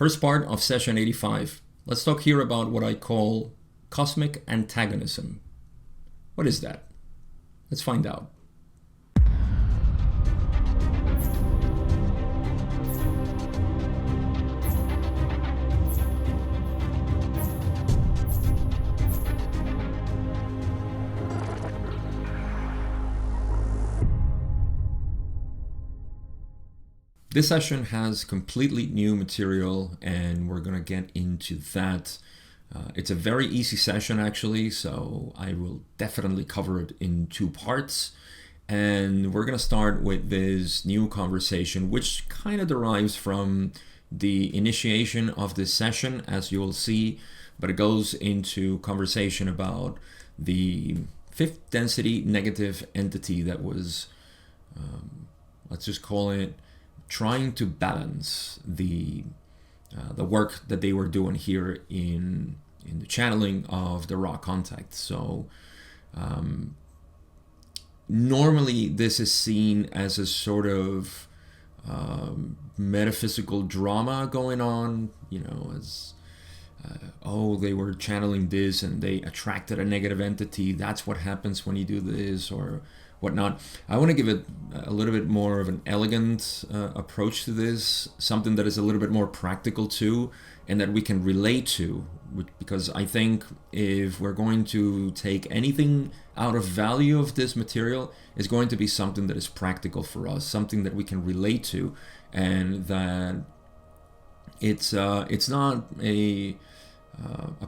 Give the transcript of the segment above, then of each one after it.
First part of session 85. Let's talk here about what I call cosmic antagonism. What is that? Let's find out. This session has completely new material and we're going to get into that. It's a very easy session actually, so I will definitely cover it in two parts. And we're going to start with this new conversation, which kind of derives from the initiation of this session, as you'll see, but it goes into conversation about the fifth density negative entity that was, let's just call it, trying to balance the work that they were doing here in the channeling of the raw contact. So normally this is seen as a sort of metaphysical drama going on, you know, as they were channeling this and they attracted a negative entity. That's what happens when you do this or whatnot. I want to give it a little bit more of an elegant approach to this, something that is a little bit more practical too, and that we can relate to, because I think if we're going to take anything out of value of this material, it's going to be something that is practical for us, something that we can relate to, and that it's not a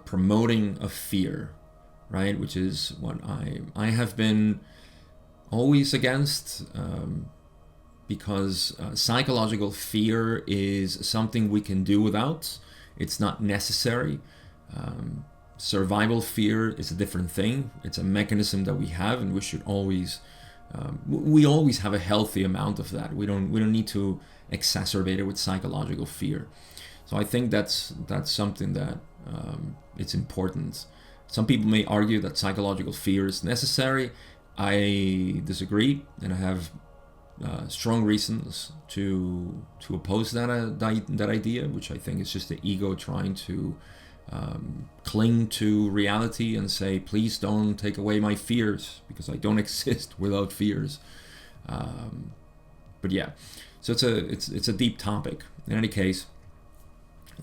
promoting of fear, right? Which is what I have been always against, because psychological fear is something we can do without. It's not necessary. Survival fear is a different thing. It's a mechanism that we have, and we should always we always have a healthy amount of that. We don't need to exacerbate it with psychological fear. So I think that's something that it's important. Some people may argue that psychological fear is necessary. I disagree, and I have strong reasons to oppose that idea, which I think is just the ego trying to cling to reality and say, please don't take away my fears, because I don't exist without fears. But yeah, so it's a deep topic. In any case,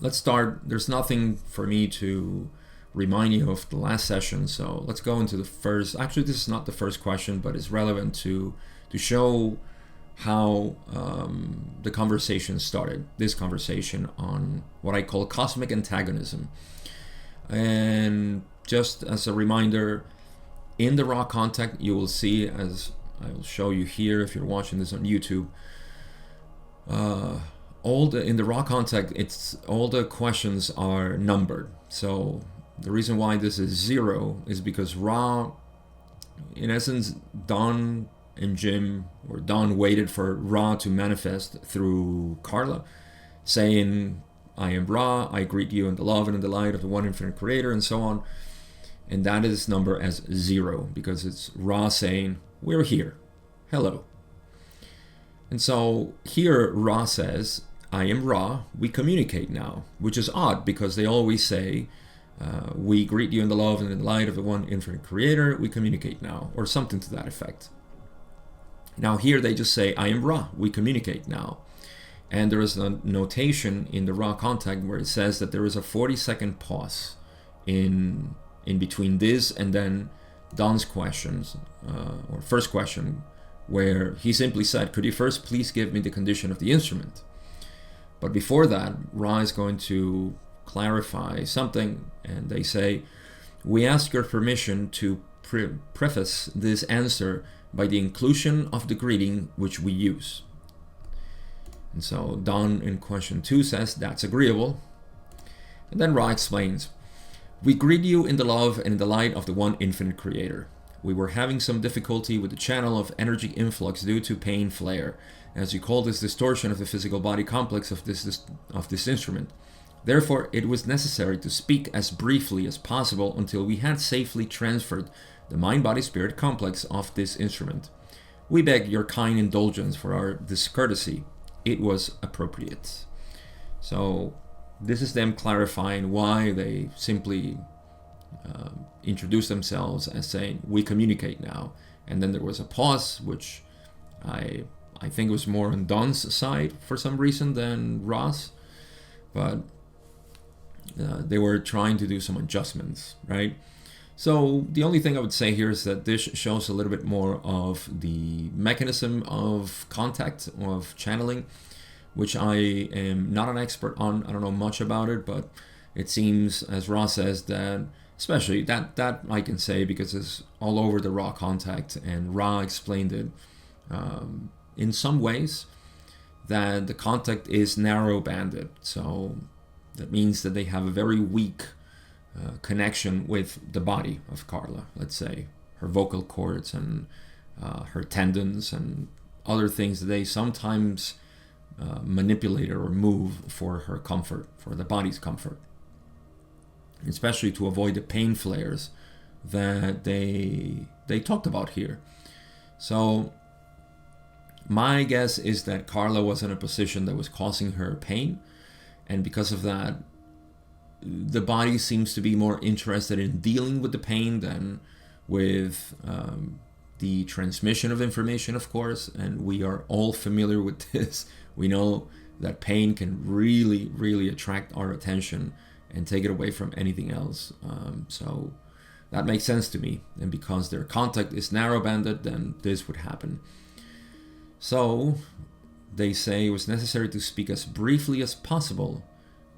let's start. There's nothing for me to remind you of the last session, so let's go into the first. Actually, this is not the first question, but it's relevant to show how the conversation started. This conversation on what I call cosmic antagonism. And just as a reminder, in the raw contact, you will see, as I will show you here if you're watching this on YouTube, in the raw contact, it's all the questions are numbered. So the reason why this is 0 is because Ra, in essence, Don and Jim, or Don waited for Ra to manifest through Carla, saying, I am Ra, I greet you in the love and in the light of the one infinite creator, and so on. And that is numbered as 0, because it's Ra saying, we're here, hello. And so here Ra says, I am Ra, we communicate now, which is odd because they always say, we greet you in the love and in the light of the one infinite creator, we communicate now, or something to that effect. Now here they just say, I am Ra, we communicate now. And there is a notation in the raw contact where it says that there is a 40-second pause in between this and then Don's questions, or first question, where he simply said, could you first please give me the condition of the instrument? But before that, Ra is going to clarify something, and they say, we ask your permission to preface this answer by the inclusion of the greeting which we use. And so Don in question 2 says, that's agreeable. And then Ra explains, we greet you in the love and in the light of the one infinite creator. We were having some difficulty with the channel of energy influx due to pain flare, as you call this distortion of the physical body complex of this instrument. Therefore, it was necessary to speak as briefly as possible until we had safely transferred the mind-body-spirit complex of this instrument. We beg your kind indulgence for our discourtesy. It was appropriate. So this is them clarifying why they simply introduce themselves as saying, we communicate now. And then there was a pause, which I think was more on Don's side for some reason than Ross. But they were trying to do some adjustments, right? So the only thing I would say here is that this shows a little bit more of the mechanism of contact, of channeling, which I am not an expert on. I don't know much about it, but it seems, as Ross says, that especially that I can say because it's all over the Ra contact, and Ra explained it in some ways that the contact is narrow banded. So that means that they have a very weak connection with the body of Carla, let's say her vocal cords and her tendons and other things that they sometimes manipulate or move for her comfort, for the body's comfort, especially to avoid the pain flares that they talked about here. So my guess is that Carla was in a position that was causing her pain, and because of that, the body seems to be more interested in dealing with the pain than with the transmission of information, of course. And we are all familiar with this. We know that pain can really, really attract our attention and take it away from anything else. So that makes sense to me. And because their contact is narrow-banded, then this would happen. So they say it was necessary to speak as briefly as possible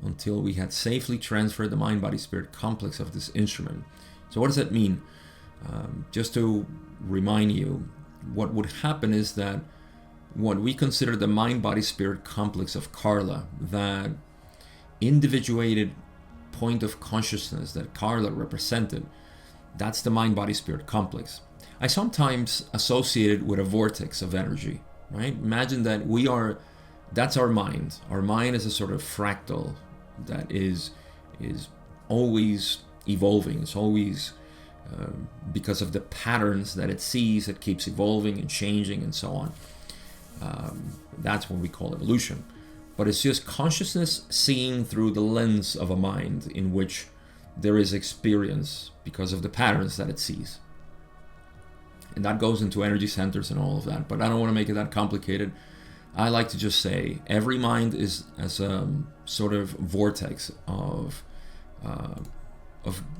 until we had safely transferred the mind-body-spirit complex of this instrument. So what does that mean? Just to remind you, what would happen is that what we consider the mind-body-spirit complex of Carla, that individuated point of consciousness that Carla represented, that's the mind-body-spirit complex. I sometimes associate it with a vortex of energy, right? Imagine that that's our mind. Our mind is a sort of fractal that is always evolving. It's always, because of the patterns that it sees, it keeps evolving and changing and so on. That's what we call evolution. But it's just consciousness seeing through the lens of a mind in which there is experience because of the patterns that it sees. And that goes into energy centers and all of that. But I don't want to make it that complicated. I like to just say every mind is as a sort of vortex of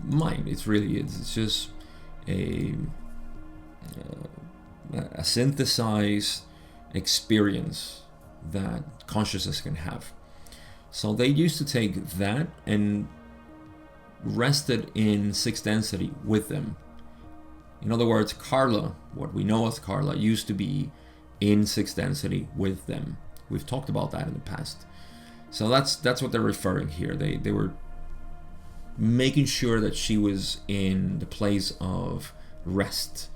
mind. It's just a synthesized experience that consciousness can have. So they used to take that and rest it in sixth density with them. In other words, Carla, what we know as Carla, used to be in sixth density with them. We've talked about that in the past. So that's what they're referring here. They were making sure that she was in the place of rest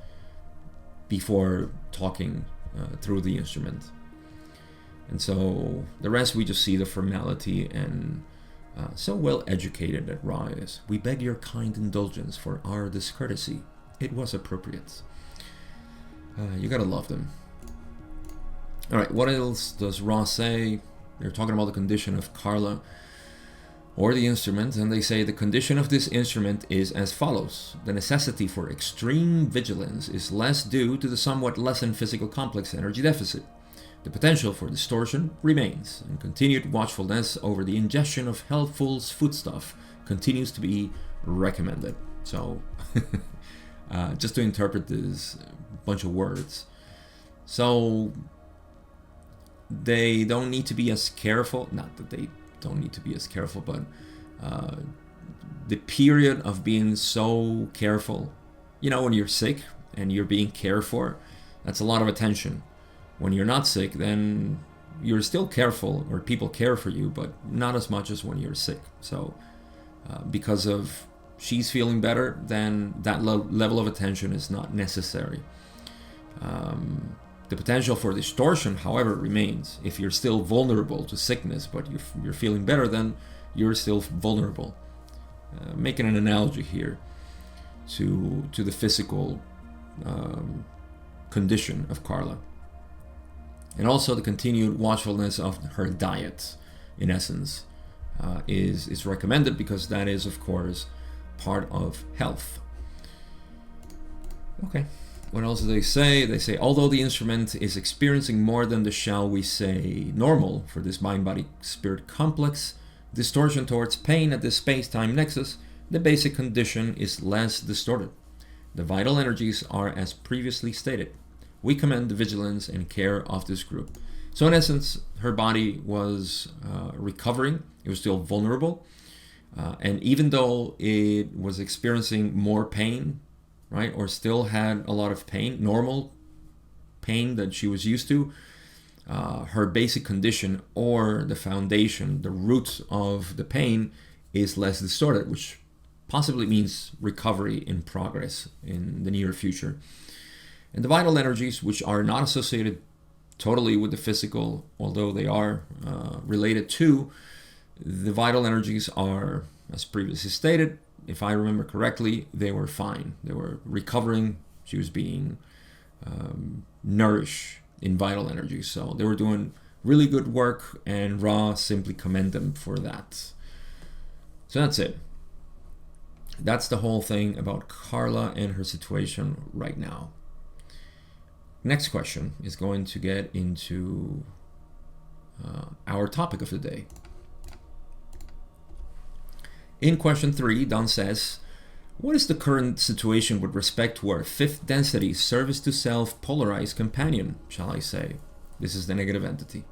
before talking through the instrument. And so the rest, we just see the formality, and so well educated that Ra is. We beg your kind indulgence for our discourtesy. It was appropriate. You gotta love them. Alright, what else does Ra say? They're talking about the condition of Carla or the instrument, and they say the condition of this instrument is as follows. The necessity for extreme vigilance is less due to the somewhat lessened physical complex energy deficit. The potential for distortion remains, and continued watchfulness over the ingestion of helpful foodstuff continues to be recommended. So, just to interpret this bunch of words. So, they don't need to be as careful, not that they don't need to be as careful, but the period of being so careful, when you're sick and you're being cared for, that's a lot of attention. When you're not sick, then you're still careful, or people care for you, but not as much as when you're sick. So because of she's feeling better, then that level of attention is not necessary. The potential for distortion, however, remains. If you're still vulnerable to sickness, but you're feeling better, then you're still vulnerable. Making an analogy here to the physical condition of Carla. And also the continued watchfulness of her diet, in essence. is recommended, because that is, of course, part of health. Okay, what else do they say? They say, although the instrument is experiencing more than the, shall we say, normal for this mind-body-spirit complex distortion towards pain at this space-time nexus, the basic condition is less distorted. The vital energies are as previously stated. We commend the vigilance and care of this group. So in essence, her body was recovering. It was still vulnerable. And even though it was experiencing more pain, right, or still had a lot of pain, normal pain that she was used to, her basic condition, or the foundation, the root of the pain, is less distorted, which possibly means recovery in progress in the near future. And the vital energies, which are not associated totally with the physical, although they are related to, the vital energies are, as previously stated, if I remember correctly, they were fine. They were recovering. She was being nourished in vital energy. So they were doing really good work, and Ra simply commend them for that. So that's it. That's the whole thing about Carla and her situation right now. Next question is going to get into our topic of the day. In question 3, Don says, what is the current situation with respect to our fifth density service to self polarized companion, shall I say? This is the negative entity.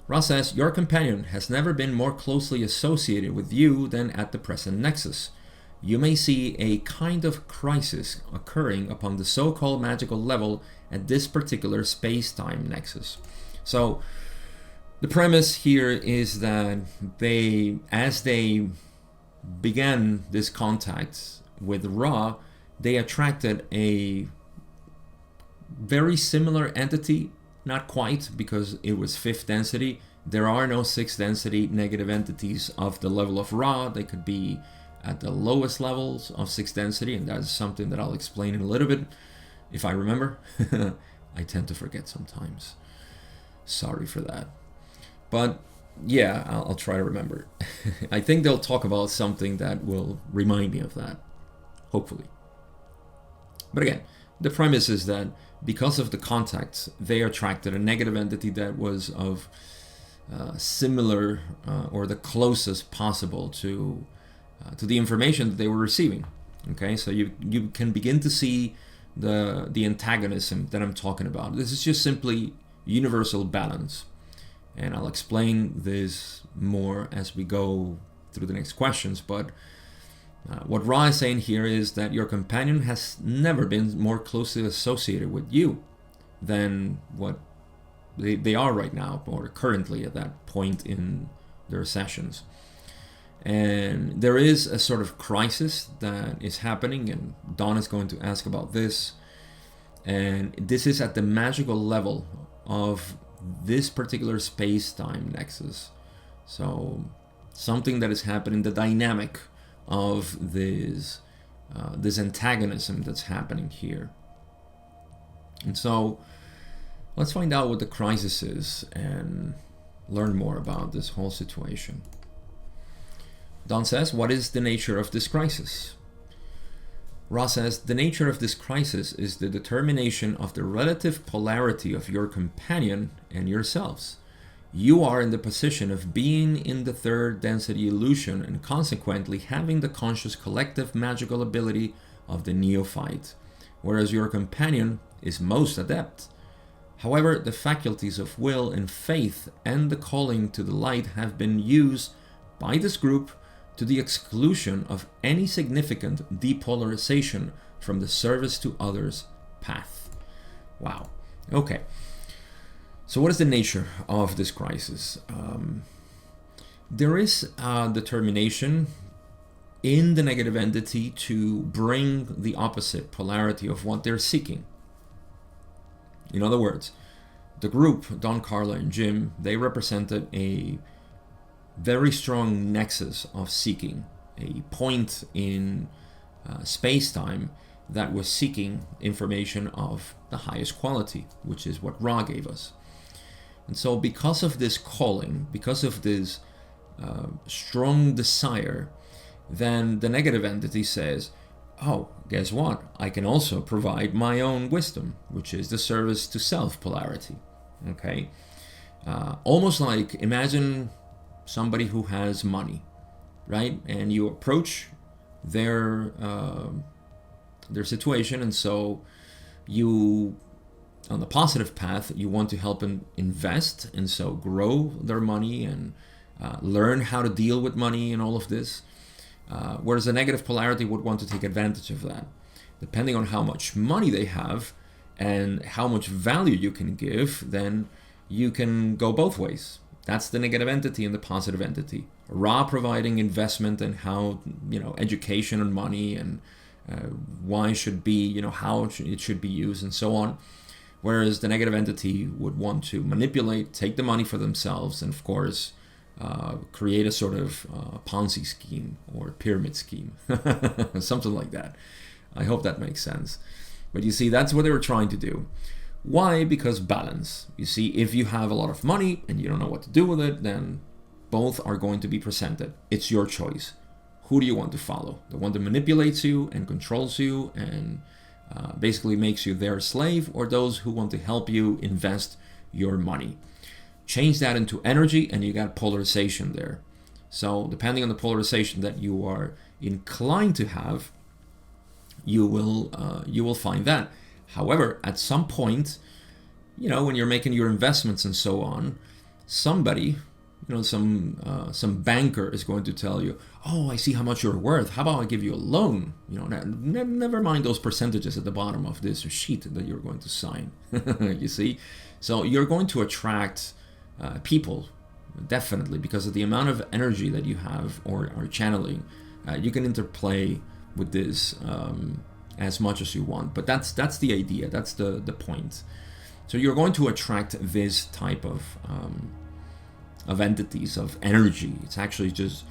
Ra says, your companion has never been more closely associated with you than at the present nexus. You may see a kind of crisis occurring upon the so-called magical level at this particular space-time nexus. So the premise here is that as they began this contact with Ra, they attracted a very similar entity, not quite, because it was fifth density. There are no sixth density negative entities of the level of Ra. They could be at the lowest levels of sixth density, and that's something that I'll explain in a little bit if I remember. I tend to forget sometimes. Sorry for that. But yeah, I'll try to remember. I think they'll talk about something that will remind me of that, hopefully. But again, the premise is that because of the contacts, they attracted a negative entity that was of similar or the closest possible to the information that they were receiving. Okay, so you can begin to see the antagonism that I'm talking about. This is just simply universal balance. And I'll explain this more as we go through the next questions. But what Ra is saying here is that your companion has never been more closely associated with you than what they are right now, or currently at that point in their sessions. And there is a sort of crisis that is happening, and Dawn is going to ask about this. And this is at the magical level of this particular space-time nexus. So something that is happening, the dynamic of this antagonism that's happening here. And so let's find out what the crisis is and learn more about this whole situation. Don says, what is the nature of this crisis? Ra says, the nature of this crisis is the determination of the relative polarity of your companion and yourselves. You are in the position of being in the third density illusion and consequently having the conscious collective magical ability of the neophyte, whereas your companion is most adept. However, the faculties of will and faith and the calling to the light have been used by this group to the exclusion of any significant depolarization from the service to others path. Wow. Okay. So what is the nature of this crisis? There is a determination in the negative entity to bring the opposite polarity of what they're seeking. In other words, the group, Don, Carla, and Jim, they represented a very strong nexus of seeking, a point in space-time that was seeking information of the highest quality, which is what Ra gave us. And so because of this calling, because of this strong desire, then the negative entity says, oh, guess what? I can also provide my own wisdom, which is the service to self polarity. Okay? Almost like, imagine somebody who has money, right? And you approach their situation, and so you, on the positive path, you want to help them invest, and so grow their money and learn how to deal with money and all of this. Whereas the negative polarity would want to take advantage of that. Depending on how much money they have and how much value you can give, then you can go both ways. That's the negative entity and the positive entity. Ra providing investment and how, education and money and why it should be, how it should be used and so on. Whereas the negative entity would want to manipulate, take the money for themselves, and of course, create a sort of Ponzi scheme or pyramid scheme, something like that. I hope that makes sense. But you see, that's what they were trying to do. Why? Because balance. You see, if you have a lot of money and you don't know what to do with it, then both are going to be presented. It's your choice. Who do you want to follow? The one that manipulates you and controls you and basically makes you their slave, or those who want to help you invest your money? Change that into energy and you got polarization there. So depending on the polarization that you are inclined to have, you will find that. However, at some point, when you're making your investments and so on, somebody, some banker is going to tell you, oh, I see how much you're worth. How about I give you a loan? Never mind those percentages at the bottom of this sheet that you're going to sign. You see? So you're going to attract people, definitely, because of the amount of energy that you have or are channeling. You can interplay with this as much as you want, but that's the idea. That's the point. So you're going to attract this type of entities, of energy. It's actually just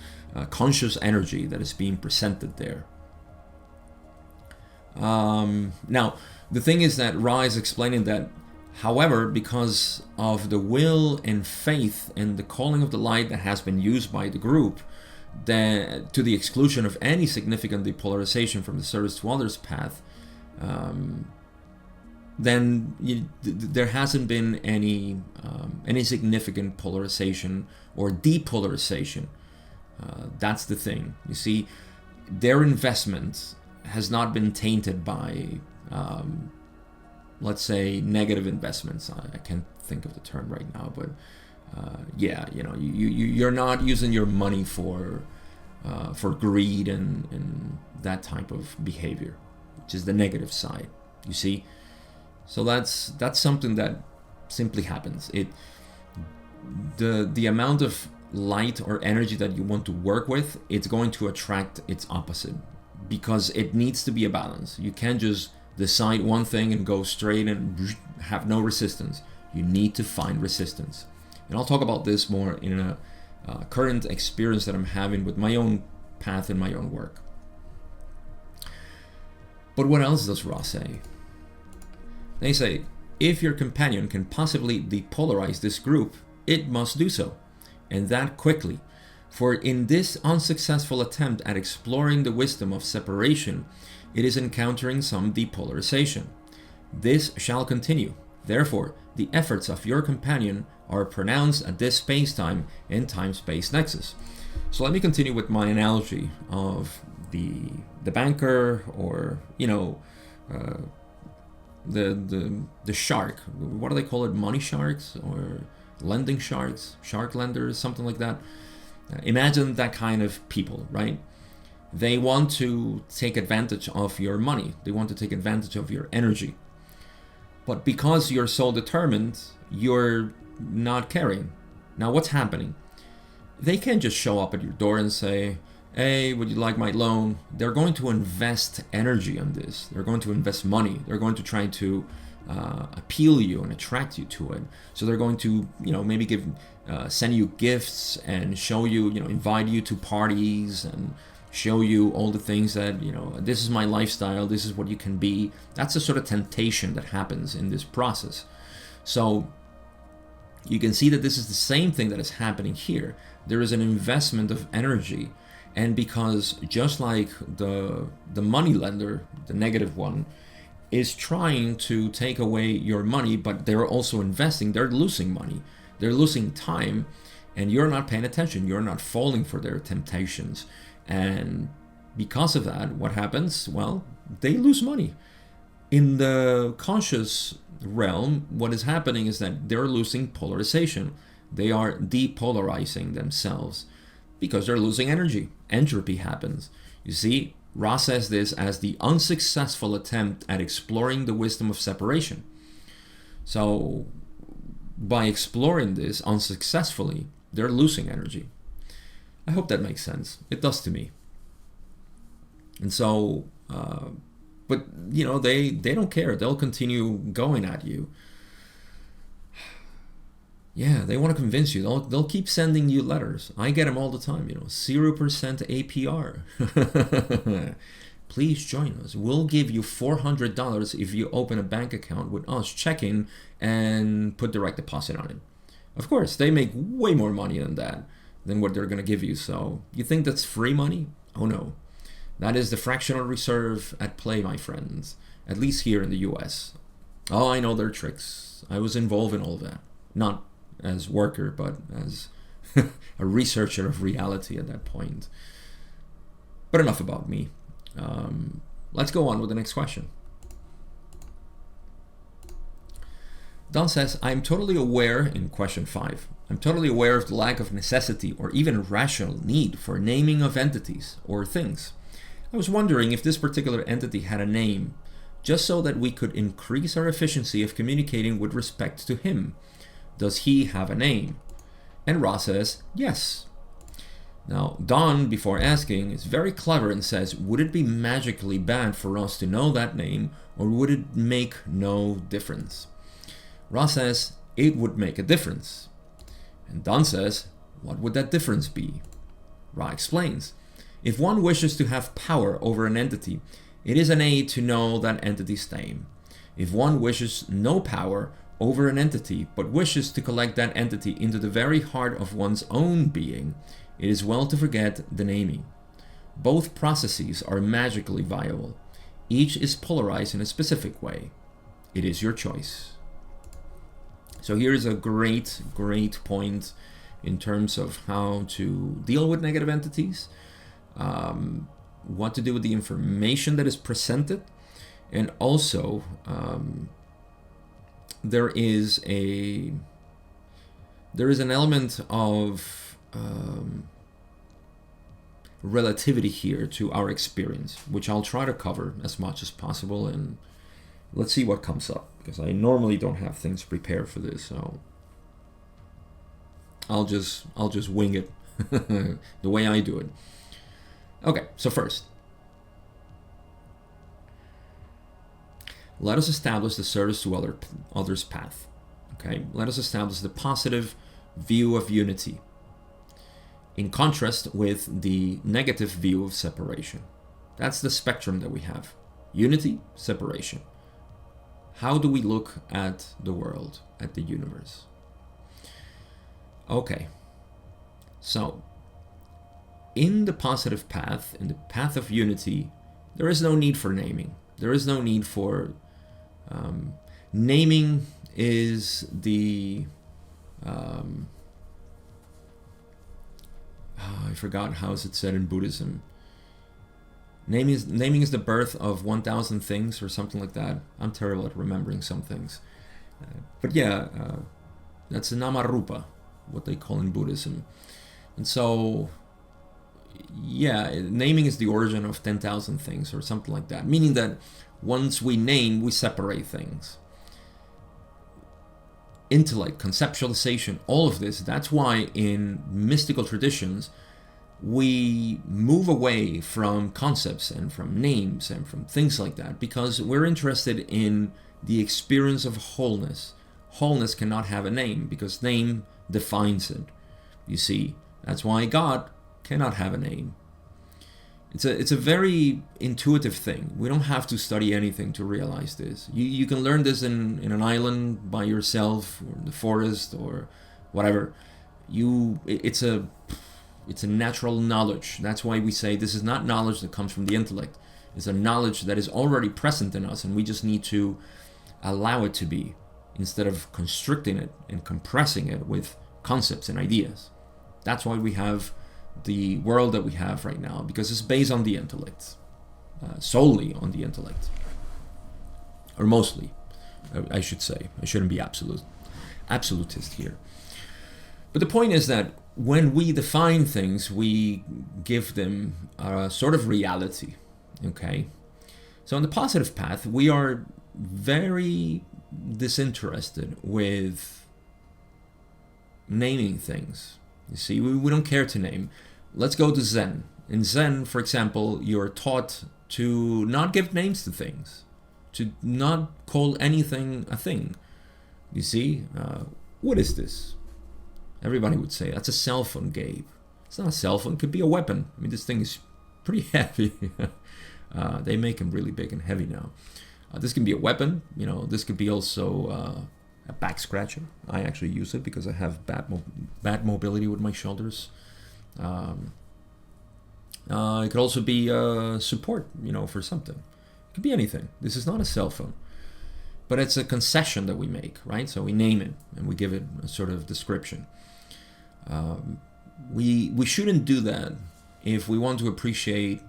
conscious energy that is being presented there. Now, the thing is that Ra is explaining that, however, because of the will and faith and the calling of the light that has been used by the group, to the exclusion of any significant depolarization from the service to others path, then there hasn't been any significant polarization or depolarization. That's the thing. You see, their investment has not been tainted by, let's say, negative investments. I can't think of the term right now, but you're not using your money for greed and that type of behavior, which is the negative side. You see, so that's something that simply happens. The amount of light or energy that you want to work with, it's going to attract its opposite, because it needs to be a balance. You can't just decide one thing and go straight and have no resistance. You need to find resistance. And I'll talk about this more in a current experience that I'm having with my own path and my own work. But what else does Ra say? They say, if your companion can possibly depolarize this group, it must do so, and that quickly. For in this unsuccessful attempt at exploring the wisdom of separation, it is encountering some depolarization. This shall continue. Therefore, the efforts of your companion are pronounced at this space-time and time-space nexus. So let me continue with my analogy of the banker, or the shark. What do they call it? Money sharks or lending sharks, shark lenders, something like that. Imagine that kind of people, right? They want to take advantage of your money. They want to take advantage of your energy. But because you're so determined, you're not caring. Now, what's happening? They can't just show up at your door and say, hey, would you like my loan? They're going to invest energy on this. They're going to invest money. They're going to try to appeal you and attract you to it. So they're going to, maybe send you gifts and show you, invite you to parties and show you all the things that, this is my lifestyle, this is what you can be. That's the sort of temptation that happens in this process. So you can see that this is the same thing that is happening here. There is an investment of energy, and because just like the money lender, the negative one, is trying to take away your money, but they're also investing, they're losing money, they're losing time, and you're not paying attention, you're not falling for their temptations. And because of that, what happens? Well, they lose money. In the conscious realm, what is happening is that they're losing polarization. They are depolarizing themselves because they're losing energy. Entropy happens. You see, Ra says this as the unsuccessful attempt at exploring the wisdom of separation. So by exploring this unsuccessfully, they're losing energy. I hope that makes sense. It does to me. And so, but you know, they don't care. They'll continue going at you. Yeah, they want to convince you. They'll keep sending you letters. I get them all the time, 0% APR. Please join us. We'll give you $400 if you open a bank account with us, check in, and put direct deposit on it. Of course, they make way more money than what they're going to give you. So you think that's free money? Oh no. That is the fractional reserve at play, my friends. At least here in the US. Oh, I know their tricks. I was involved in all of that. Not as worker, but as a researcher of reality at that point. But enough about me. Let's go on with the next question. Don says, I'm totally aware, in question 5, I'm totally aware of the lack of necessity or even rational need for naming of entities or things. I was wondering if this particular entity had a name, just so that we could increase our efficiency of communicating with respect to him. Does he have a name? And Ra says, yes. Now, Don, before asking, is very clever and says, would it be magically bad for us to know that name, or would it make no difference? Ra says, it would make a difference. And Don says, what would that difference be? Ra explains, if one wishes to have power over an entity, it is an aid to know that entity's name. If one wishes no power over an entity, but wishes to collect that entity into the very heart of one's own being, it is well to forget the naming. Both processes are magically viable. Each is polarized in a specific way. It is your choice. So here's a great point in terms of how to deal with negative entities, what to do with the information that is presented, and also there is an element of relativity here to our experience, which I'll try to cover as much as possible, and let's see what comes up, because I normally don't have things prepared for this, so I'll just wing it the way I do it. Okay, so first, let us establish the service to others path. Okay, let us establish the positive view of unity, in contrast with the negative view of separation. That's the spectrum that we have. Unity, separation. How do we look at the world, at the universe? Okay, so in the positive path, in the path of unity, there is no need for naming. There is no need for naming is the I forgot how is it said in Buddhism. Naming is the birth of 1,000 things or something like that. I'm terrible at remembering some things, but yeah, that's a namarupa, what they call in Buddhism. And so yeah, naming is the origin of 10,000 things or something like that, meaning that once we name, we separate things. Intellect, conceptualization, all of this, that's why in mystical traditions we move away from concepts and from names and from things like that, because we're interested in the experience of wholeness. Wholeness cannot have a name because name defines it. You see, that's why God cannot have a name. It's a very intuitive thing. We don't have to study anything to realize this. You can learn this in an island by yourself, or in the forest, or whatever. It's a natural knowledge. That's why we say this is not knowledge that comes from the intellect. It's a knowledge that is already present in us, and we just need to allow it to be, instead of constricting it and compressing it with concepts and ideas. That's why we have the world that we have right now, because it's based on the intellect, solely on the intellect, or mostly, I should say. I shouldn't be absolutist here. But the point is that when we define things, we give them a sort of reality. Okay, so on the positive path, we are very disinterested with naming things. You see, we don't care to name. Let's go to Zen. In Zen, for example, you're taught to not give names to things, to not call anything a thing. You see, what is this? Everybody would say, that's a cell phone, Gabe. It's not a cell phone, it could be a weapon. I mean, this thing is pretty heavy. They make them really big and heavy now. This can be a weapon, this could be also a back scratcher. I actually use it because I have bad mobility with my shoulders. It could also be support, for something. It could be anything. This is not a cell phone. But it's a concession that we make, right? So we name it and we give it a sort of description. We shouldn't do that if we want to appreciate.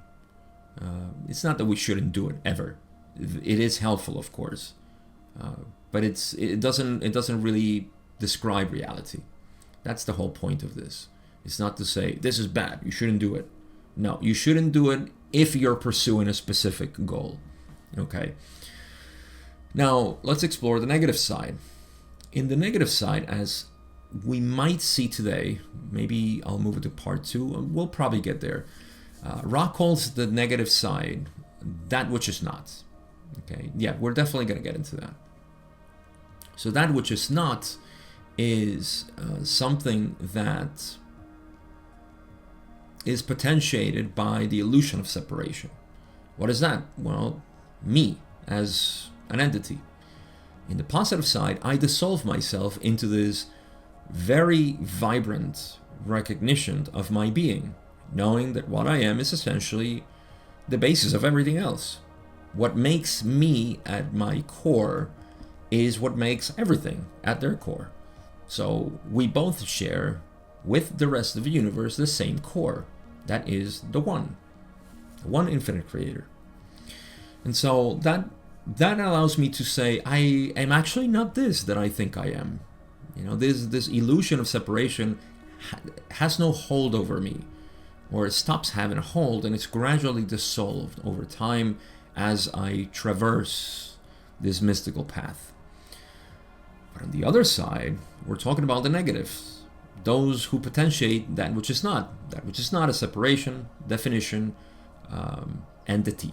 It's not that we shouldn't do it ever. It is helpful, of course, but it doesn't really describe reality. That's the whole point of this. It's not to say this is bad, you shouldn't do it. No, you shouldn't do it if you're pursuing a specific goal. Okay. Now let's explore the negative side. In the negative side, as we might see today, maybe I'll move it to part 2. We'll probably get there. Ra calls the negative side that which is not. Okay, yeah, we're definitely going to get into that. So that which is not is something that is potentiated by the illusion of separation. What is that? Well, me as an entity. In the positive side, I dissolve myself into this very vibrant recognition of my being, knowing that what I am is essentially the basis of everything else. What makes me at my core is what makes everything at their core. So we both share with the rest of the universe the same core. That is the one infinite creator. And so that allows me to say I am actually not this that I think I am. This illusion of separation has no hold over me, or it stops having a hold, and it's gradually dissolved over time as I traverse this mystical path. But on the other side, we're talking about the negatives, those who potentiate that which is not a separation, definition, entity.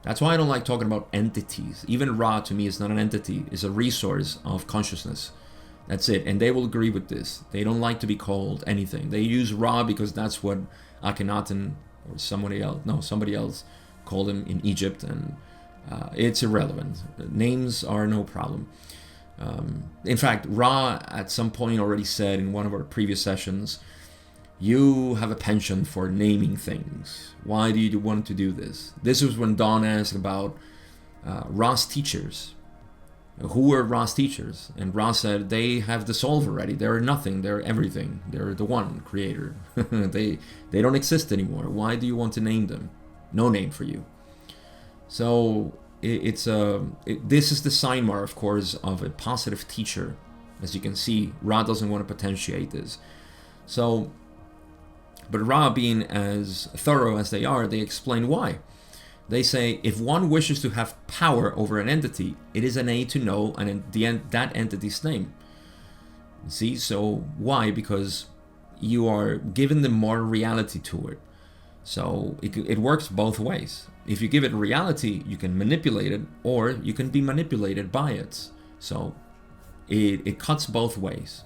That's why I don't like talking about entities. Even Ra, to me, is not an entity, it's a resource of consciousness. That's it, and they will agree with this. They don't like to be called anything. They use Ra because that's what Akhenaten or somebody else called him in Egypt, and it's irrelevant. Names are no problem. In fact, Ra at some point already said in one of our previous sessions, you have a penchant for naming things. Why do you want to do this? This was when Dawn asked about Ra's teachers. Who were Ra's teachers? And Ra said, they have dissolved already. They're nothing. They're everything. They're the one creator. They don't exist anymore. Why do you want to name them? No name for you. So this is the sign mark, of course, of a positive teacher. As you can see, Ra doesn't want to potentiate this. So, but Ra, being as thorough as they are, they explain why. They say, if one wishes to have power over an entity, it is an aid to know that entity's name. See, so why? Because you are giving them more reality to it. So it works both ways. If you give it reality, you can manipulate it, or you can be manipulated by it. So it cuts both ways.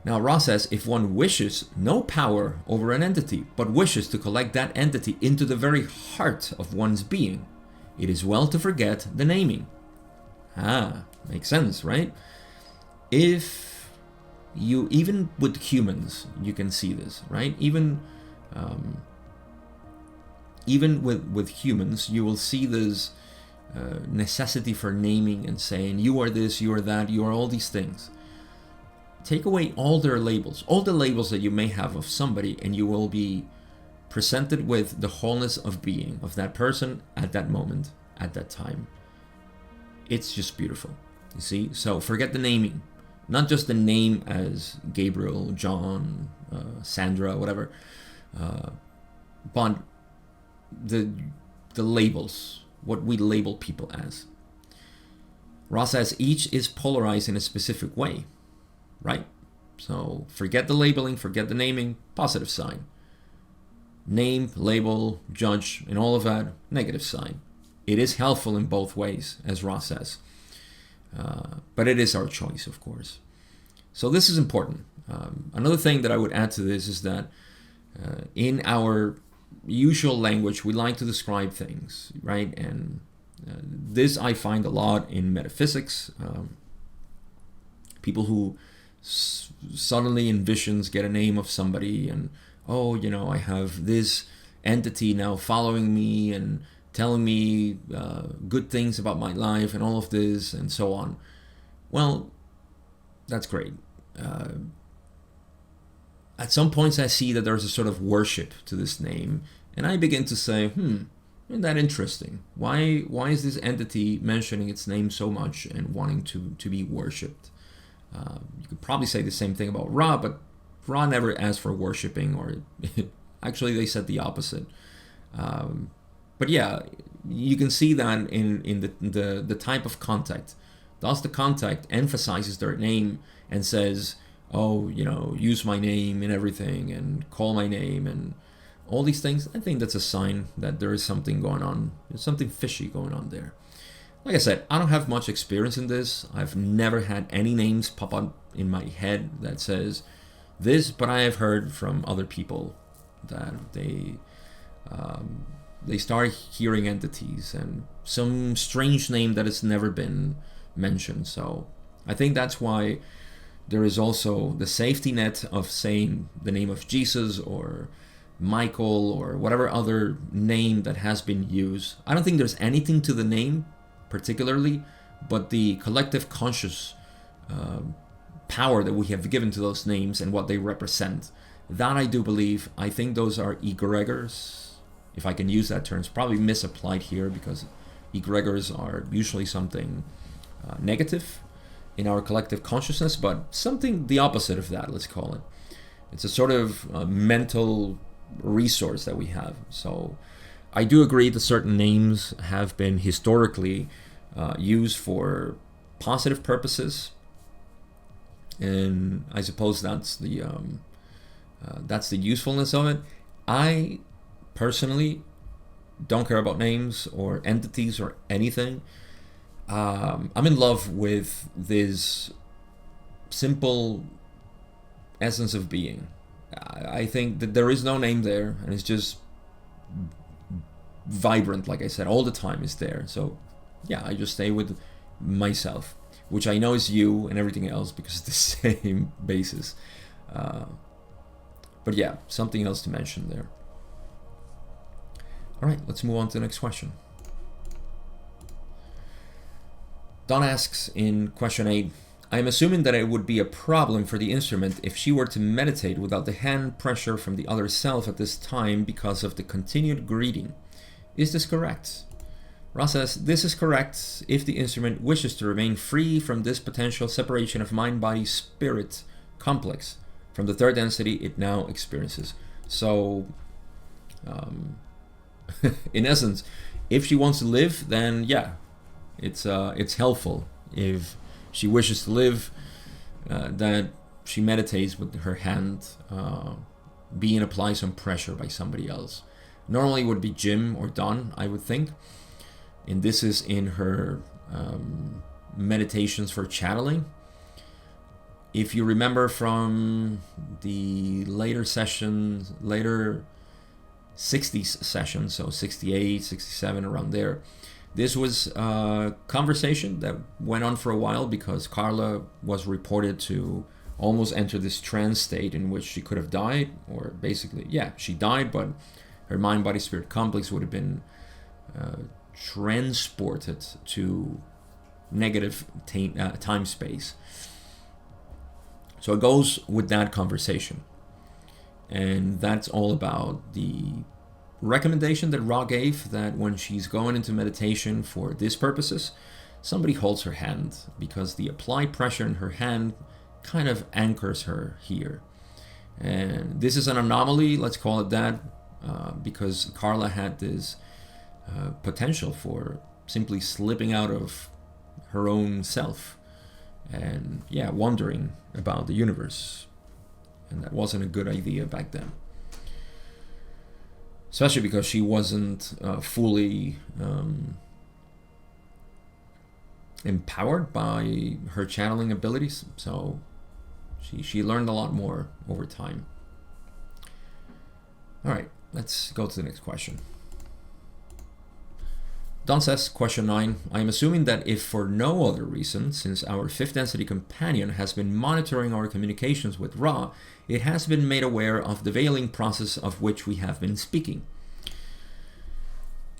Now, Ra says, if one wishes no power over an entity, but wishes to collect that entity into the very heart of one's being, it is well to forget the naming. Makes sense, right? If you, even with humans, you can see this, right? Even with humans, you will see this necessity for naming and saying, you are this, you are that, you are all these things. Take away all their labels, all the labels that you may have of somebody, and you will be presented with the wholeness of being of that person at that moment, at that time. It's just beautiful, you see? So forget the naming, not just the name as Gabriel, John, Sandra, whatever, but the labels, what we label people as. Ra says each is polarized in a specific way, right? So forget the labeling, forget the naming, positive sign. Name, label, judge, and all of that, negative sign. It is helpful in both ways, as Ra says. But it is our choice, of course. So this is important. Another thing that I would add to this is that in our usual language, we like to describe things, right? And this I find a lot in metaphysics. People who suddenly in visions get a name of somebody and, oh, I have this entity now following me and telling me good things about my life and all of this and so on. Well, that's great. At some points I see that there's a sort of worship to this name, and I begin to say, isn't that interesting? Why is this entity mentioning its name so much and wanting to be worshipped? You could probably say the same thing about Ra, but Ra never asked for worshipping, or actually they said the opposite. But yeah, you can see that in the type of contact. Thus the contact emphasizes their name and says, oh, use my name and everything and call my name and all these things. I think that's a sign that there is something going on. There's something fishy going on there. Like I said, I don't have much experience in this. I've never had any names pop up in my head that says this, but I have heard from other people that they start hearing entities and some strange name that has never been mentioned. So I think that's why there is also the safety net of saying the name of Jesus or Michael or whatever other name that has been used. I don't think there's anything to the name particularly, but the collective conscious power that we have given to those names and what they represent, that I do believe. I think those are egregors, if I can use that term. It's probably misapplied here because egregors are usually something negative in our collective consciousness, but something the opposite of that, let's call it. It's a sort of mental resource that we have. So I do agree that certain names have been historically used for positive purposes, and I suppose that's the usefulness of it. I personally don't care about names or entities or anything. I'm in love with this simple essence of being. I think that there is no name there, and it's just vibrant, like I said, all the time is there. So yeah, I just stay with myself, which I know is you and everything else because it's the same basis. But yeah, something else to mention there. All right, let's move on to the next question. Don asks in question 8, I am assuming that it would be a problem for the instrument if she were to meditate without the hand pressure from the other self at this time because of the continued greeting. Is this correct? Ra says, this is correct if the instrument wishes to remain free from this potential separation of mind, body, spirit complex from the third density it now experiences. So, in essence, if she wants to live, then yeah, it's helpful if she wishes to live, that she meditates with her hand being applied some pressure by somebody else. Normally it would be Jim or Don, I would think. And this is in her meditations for channeling. If you remember from the later 60s session, so 68, 67, around there, this was a conversation that went on for a while because Carla was reported to almost enter this trance state in which she could have died, or basically, yeah, she died, but her mind-body-spirit complex would have been transported to negative time-space. So it goes with that conversation. And that's all about the recommendation that Ra gave, that when she's going into meditation for these purposes, somebody holds her hand, because the applied pressure in her hand kind of anchors her here. And this is an anomaly, let's call it that, because Carla had this potential for simply slipping out of her own self and, yeah, wondering about the universe. And that wasn't a good idea back then. Especially because she wasn't fully empowered by her channeling abilities. So she learned a lot more over time. All right, let's go to the next question. Don says, question 9, I am assuming that if for no other reason, since our 5th density companion has been monitoring our communications with Ra, it has been made aware of the veiling process of which we have been speaking.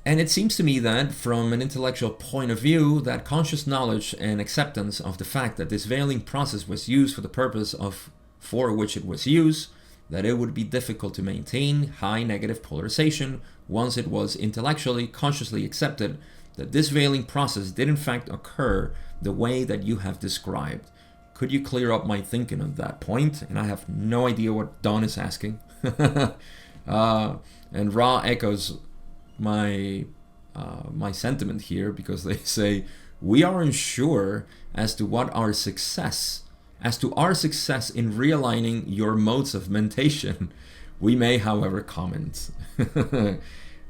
And it seems to me that, from an intellectual point of view, that conscious knowledge and acceptance of the fact that this veiling process was used for the purpose for which it was used, that it would be difficult to maintain high negative polarization once it was intellectually, consciously accepted that this veiling process did in fact occur the way that you have described. Could you clear up my thinking on that point? And I have no idea what Don is asking. And Ra echoes my sentiment here, because they say, we are unsure as to our success in realigning your modes of mentation. We may, however, comment.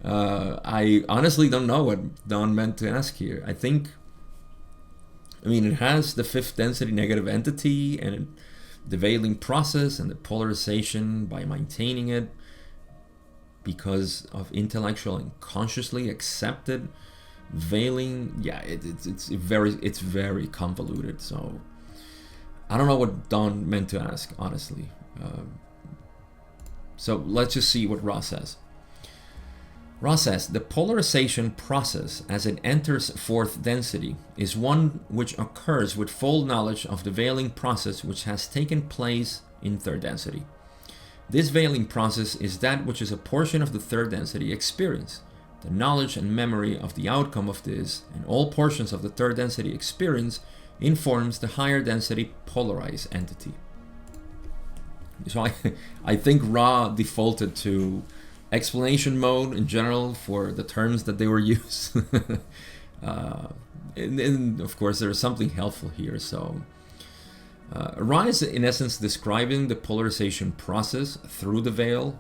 I honestly don't know what Don meant to ask here. I mean, it has the 5th density negative entity and the veiling process and the polarization by maintaining it because of intellectual and consciously accepted veiling. Yeah, it's very convoluted. So I don't know what Don meant to ask, honestly. So let's just see what Ra says. Ra says, the polarization process as it enters 4th density is one which occurs with full knowledge of the veiling process which has taken place in 3rd density. This veiling process is that which is a portion of the 3rd density experience. The knowledge and memory of the outcome of this and all portions of the 3rd density experience informs the higher density polarized entity. So I think Ra defaulted to explanation mode in general for the terms that they were used. And of course there is something helpful here. So Ra is in essence describing the polarization process through the veil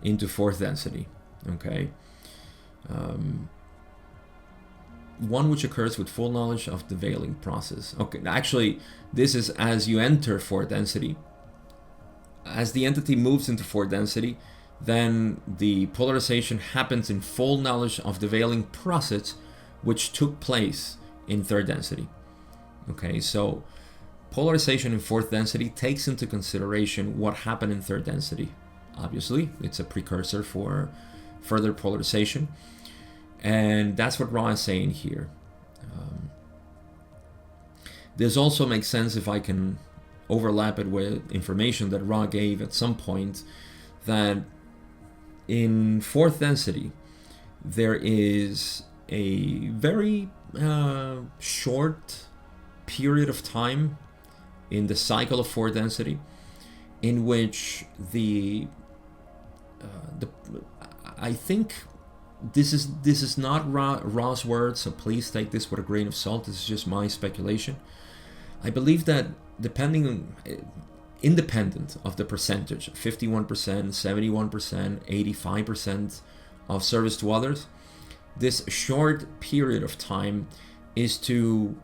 into 4th density. Okay. One which occurs with full knowledge of the veiling process. Okay, actually this is as you enter 4th density. As the entity moves into 4th density, then the polarization happens in full knowledge of the veiling process which took place in 3rd density. Okay, so polarization in 4th density takes into consideration what happened in 3rd density. Obviously, it's a precursor for further polarization. And that's what Ra is saying here. This also makes sense if I can overlap it with information that Ra gave at some point, that in 4th density there is a very short period of time in the cycle of 4th density in which I think this is not Ra's words, so please take this with a grain of salt. This is just my speculation. I believe that independent of the percentage, 51%, 71%, 85% of service to others, this short period of time is to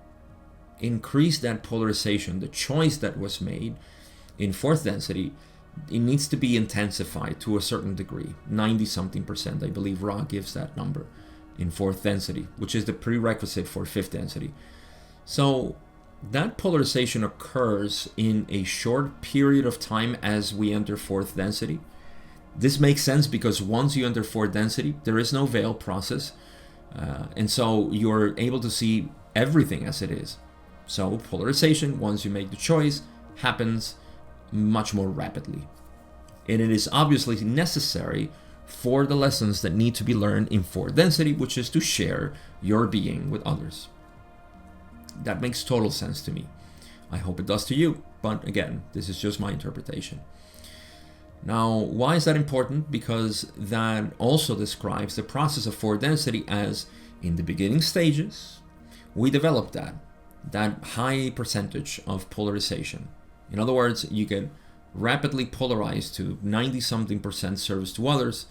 increase that polarization, the choice that was made in fourth density, it needs to be intensified to a certain degree, 90 something percent. I believe Ra gives that number in fourth density, which is the prerequisite for fifth density. So that polarization occurs in a short period of time as we enter fourth density. This makes sense because once you enter fourth density, there is no veil process. And so you're able to see everything as it is. So polarization, once you make the choice, happens much more rapidly. And it is obviously necessary for the lessons that need to be learned in fourth density, which is to share your being with others. That makes total sense to me. I hope it does to you, but again, this is just my interpretation. Now, why is that important? Because that also describes the process of fourth density as, in the beginning stages, we develop that high percentage of polarization. In other words, you get rapidly polarized to 90 something percent service to others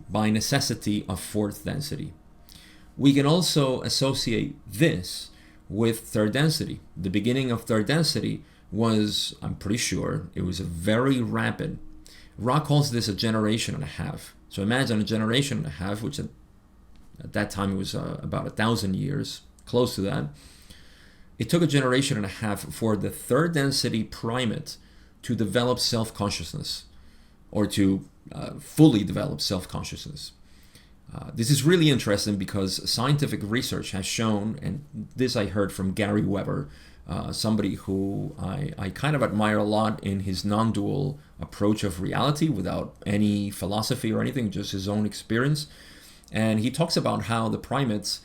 by necessity of fourth density. We can also associate this with third density. The beginning of third density was, I'm pretty sure, it was a very rapid. Ra calls this a generation and a half. So imagine a generation and a half, which at that time it was about 1,000 years, close to that. It took a generation and a half for the third density primate to develop self-consciousness, or to fully develop self-consciousness. This is really interesting because scientific research has shown, and this I heard from Gary Weber, somebody who I kind of admire a lot in his non-dual approach of reality without any philosophy or anything, just his own experience. And he talks about how the primates,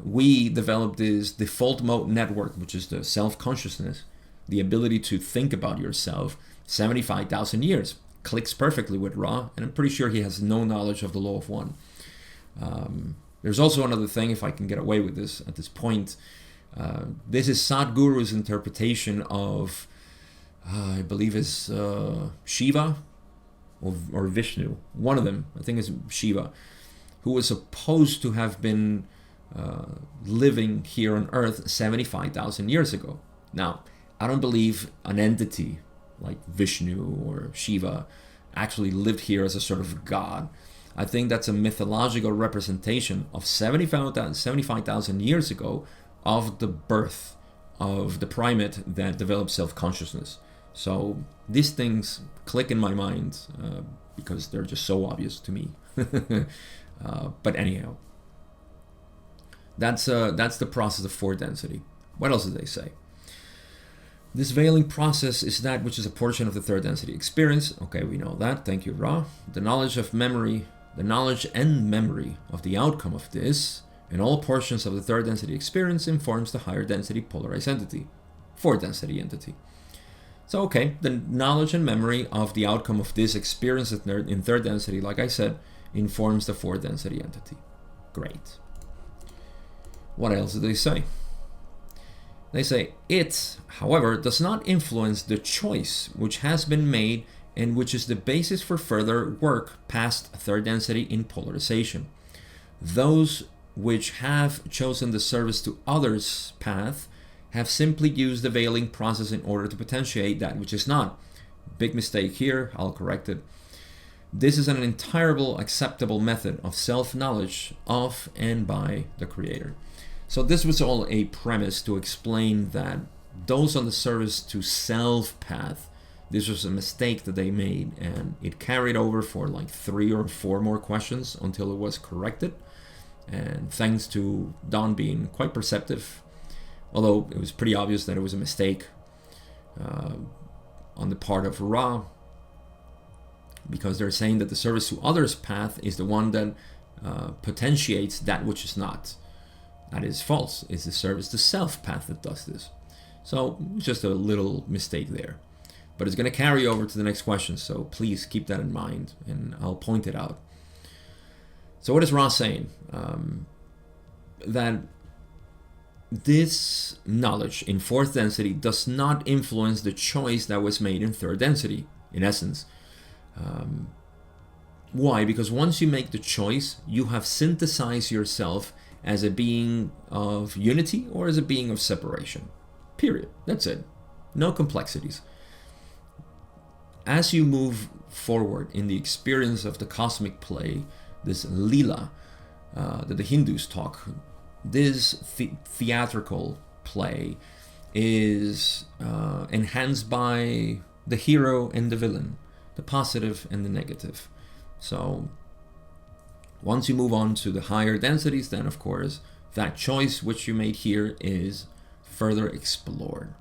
we developed this default mode network, which is the self-consciousness, the ability to think about yourself, 75,000 years. Clicks perfectly with Ra, and I'm pretty sure he has no knowledge of the law of one. There's also another thing, if I can get away with this at this point. This is Sadhguru's interpretation of, I believe is Shiva or Vishnu. One of them, I think is Shiva, who was supposed to have been living here on Earth 75,000 years ago. Now, I don't believe an entity like Vishnu or Shiva actually lived here as a sort of god. I think that's a mythological representation of 75,000 years ago of the birth of the primate that developed self-consciousness. So these things click in my mind because they're just so obvious to me. But anyhow, that's the process of fourth density. What else did they say? This veiling process is that which is a portion of the third density experience. Okay, we know that. Thank you, Ra. The knowledge and memory of the outcome of this and all portions of the third density experience informs the higher density polarized entity, fourth density entity. So, okay, the knowledge and memory of the outcome of this experience in third density, like I said, informs the fourth density entity. Great. What else do they say? They say, it, however, does not influence the choice which has been made and which is the basis for further work past third density in polarization. Those which have chosen the service to others path have simply used the veiling process in order to potentiate that which is not. Big mistake here, I'll correct it. This is an entirely acceptable method of self-knowledge of and by the Creator. So this was all a premise to explain that those on the service to self path, this was a mistake that they made, and it carried over for like 3 or 4 more questions until it was corrected. And thanks to Don being quite perceptive, although it was pretty obvious that it was a mistake on the part of Ra, because they're saying that the service to others path is the one that potentiates that which is not. That is false. It's the service to self path that does this. So it's just a little mistake there. But it's going to carry over to the next question, so please keep that in mind, and I'll point it out. So what is Ra saying? That this knowledge in fourth density does not influence the choice that was made in third density, in essence. Why? Because once you make the choice, you have synthesized yourself as a being of unity or as a being of separation. Period. That's it. No complexities. As you move forward in the experience of the cosmic play, this lila that the Hindus talk, this theatrical play is enhanced by the hero and the villain, the positive and the negative. So once you move on to the higher densities, then of course that choice which you made here is further explored.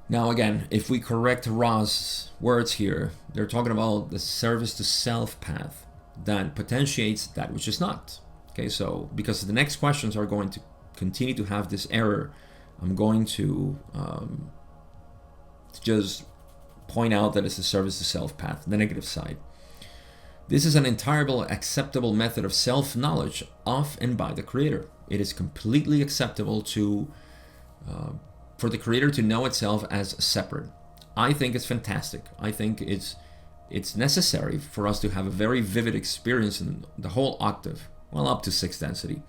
Now again, if we correct Ra's words here, they're talking about the service to self path that potentiates that which is not. Okay, so because the next questions are going to continue to have this error, I'm going to just point out that it's a service to self path, the negative side. This is an entirely acceptable method of self-knowledge of and by the Creator. It is completely acceptable to for the Creator to know itself as separate. I think it's fantastic. I think it's necessary for us to have a very vivid experience in the whole octave, well, up to 6th density.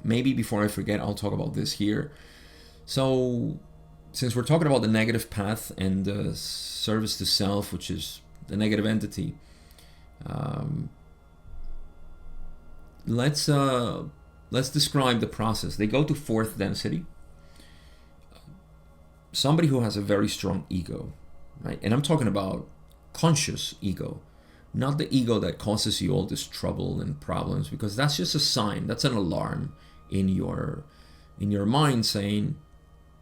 Maybe before I forget, I'll talk about this here. So since we're talking about the negative path and the service to self, which is the negative entity, let's describe the process. They go to 4th density. Somebody who has a very strong ego, right? And I'm talking about conscious ego, not the ego that causes you all this trouble and problems, because that's just a sign, that's an alarm in your mind saying,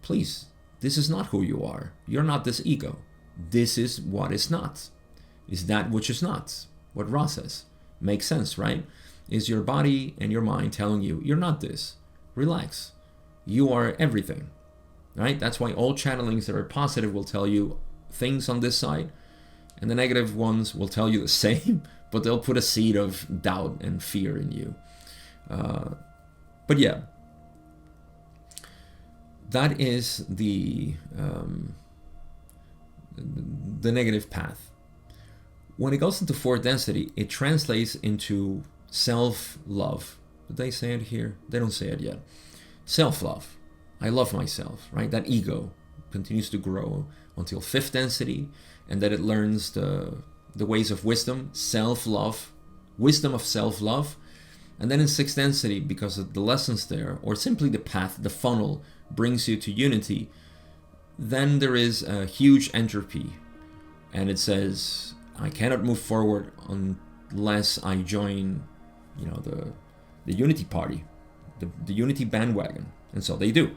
please, this is not who you are. You're not this ego. This is what is not. Is that which is not. What Ra says. Makes sense, right? Is your body and your mind telling you, you're not this. Relax. You are everything. Right? That's why all channelings that are positive will tell you things on this side, and the negative ones will tell you the same, but they'll put a seed of doubt and fear in you. But yeah, that is the negative path. When it goes into 4th density, it translates into self-love. Did they say it here? They don't say it yet. Self-love. I love myself, right? That ego continues to grow until 5th density, and that it learns the ways of wisdom, self-love, wisdom of self-love. And then in 6th density, because of the lessons there, or simply the path, the funnel, brings you to unity, then there is a huge entropy. And it says, I cannot move forward unless I join, the unity party, the unity bandwagon. And so they do.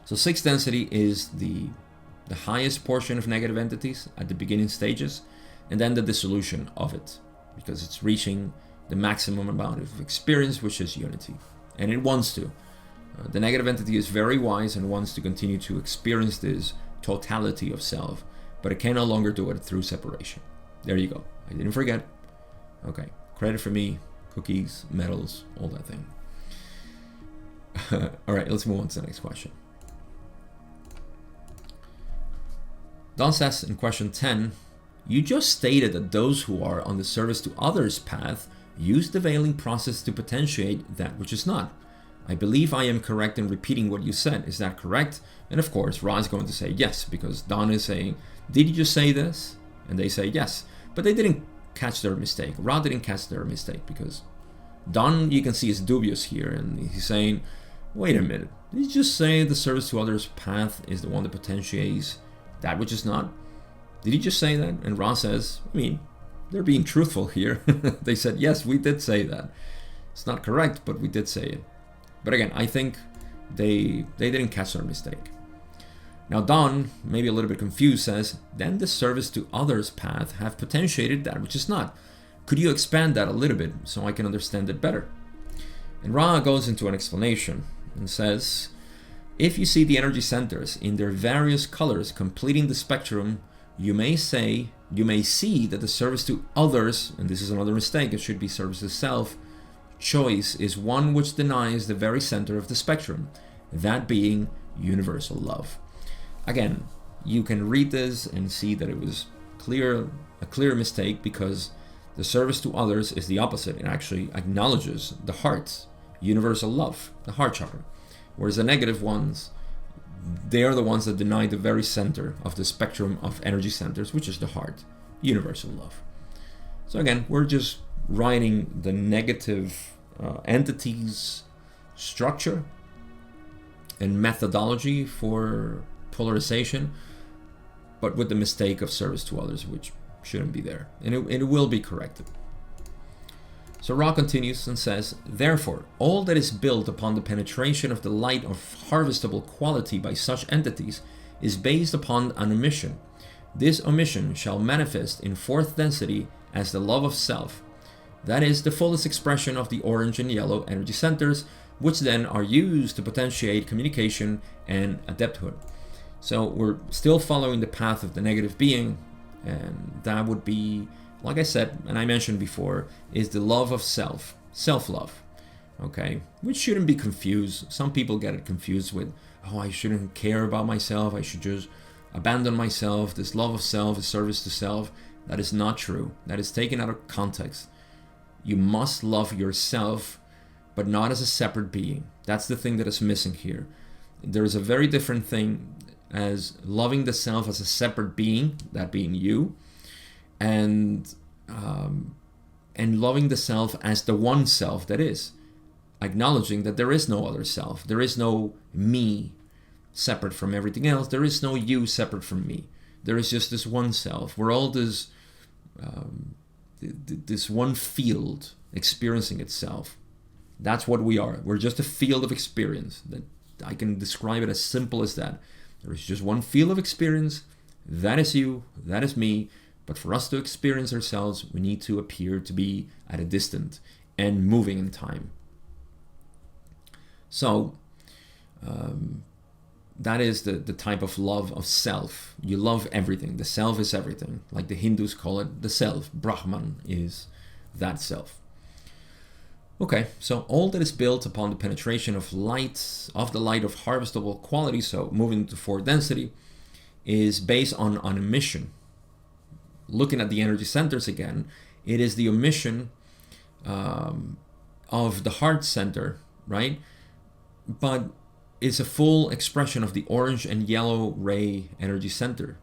So 6th density is the highest portion of negative entities at the beginning stages, and then the dissolution of it, because it's reaching the maximum amount of experience, which is unity. And it wants to. The negative entity is very wise and wants to continue to experience this totality of self, but it can no longer do it through separation. There you go. I didn't forget. Okay. Credit for me. Cookies, medals, all that thing. All right, let's move on to the next question. Don says in question 10, you just stated that those who are on the service to others path use the veiling process to potentiate that which is not. I believe I am correct in repeating what you said. Is that correct? And of course, Ra is going to say yes, because Don is saying, did you just say this? And they say yes. But they didn't catch their mistake. Ra didn't catch their mistake, because Don, you can see, is dubious here. And he's saying, wait a minute. Did you just say the service to others path is the one that potentiates that which is not? Did he just say that? And Ra says, they're being truthful here. They said, yes, we did say that. It's not correct, but we did say it. But again, I think they didn't catch their mistake. Now Don, maybe a little bit confused, says, then the service to others path have potentiated that which is not. Could you expand that a little bit so I can understand it better? And Ra goes into an explanation and says, if you see the energy centers in their various colors completing the spectrum, you may see that the service to others, and this is another mistake, it should be service to self, choice is one which denies the very center of the spectrum, that being universal love. Again, you can read this and see that it was a clear mistake, because The service to others is the opposite. It actually acknowledges the heart, universal love, the heart chakra. Whereas the negative ones, they are the ones that deny the very center of the spectrum of energy centers, which is the heart, universal love. So again, we're just writing the negative entities structure and methodology for polarization, but with the mistake of service to others, which shouldn't be there, and it will be corrected. So Ra continues and says, therefore, all that is built upon the penetration of the light of harvestable quality by such entities is based upon an omission. This omission shall manifest in fourth density as the love of self. That is the fullest expression of the orange and yellow energy centers, which then are used to potentiate communication and adepthood. So we're still following the path of the negative being, and that would be, like I said, and I mentioned before, is the love of self, self-love, okay? Which shouldn't be confused. Some people get it confused with, oh, I shouldn't care about myself, I should just abandon myself, this love of self is service to self. That is not true. That is taken out of context. You must love yourself, but not as a separate being. That's the thing that is missing here. There is a very different thing as loving the self as a separate being, that being you, and loving the self as the one self that is, acknowledging that there is no other self, there is no me separate from everything else, there is no you separate from me, there is just this one self. We're all this one field experiencing itself. That's what we are. We're just a field of experience. That I can describe it as simple as that. There is just one field of experience. That is you, that is me. But for us to experience ourselves, we need to appear to be at a distance and moving in time. So that is the type of love of self. You love everything. The self is everything. Like the Hindus call it the self. Brahman is that self. Okay, so all that is built upon the penetration of light, of the light of harvestable quality, so moving to fourth density, is based on an omission. Looking at the energy centers again, it is the omission of the heart center, right? But it's a full expression of the orange and yellow ray energy center.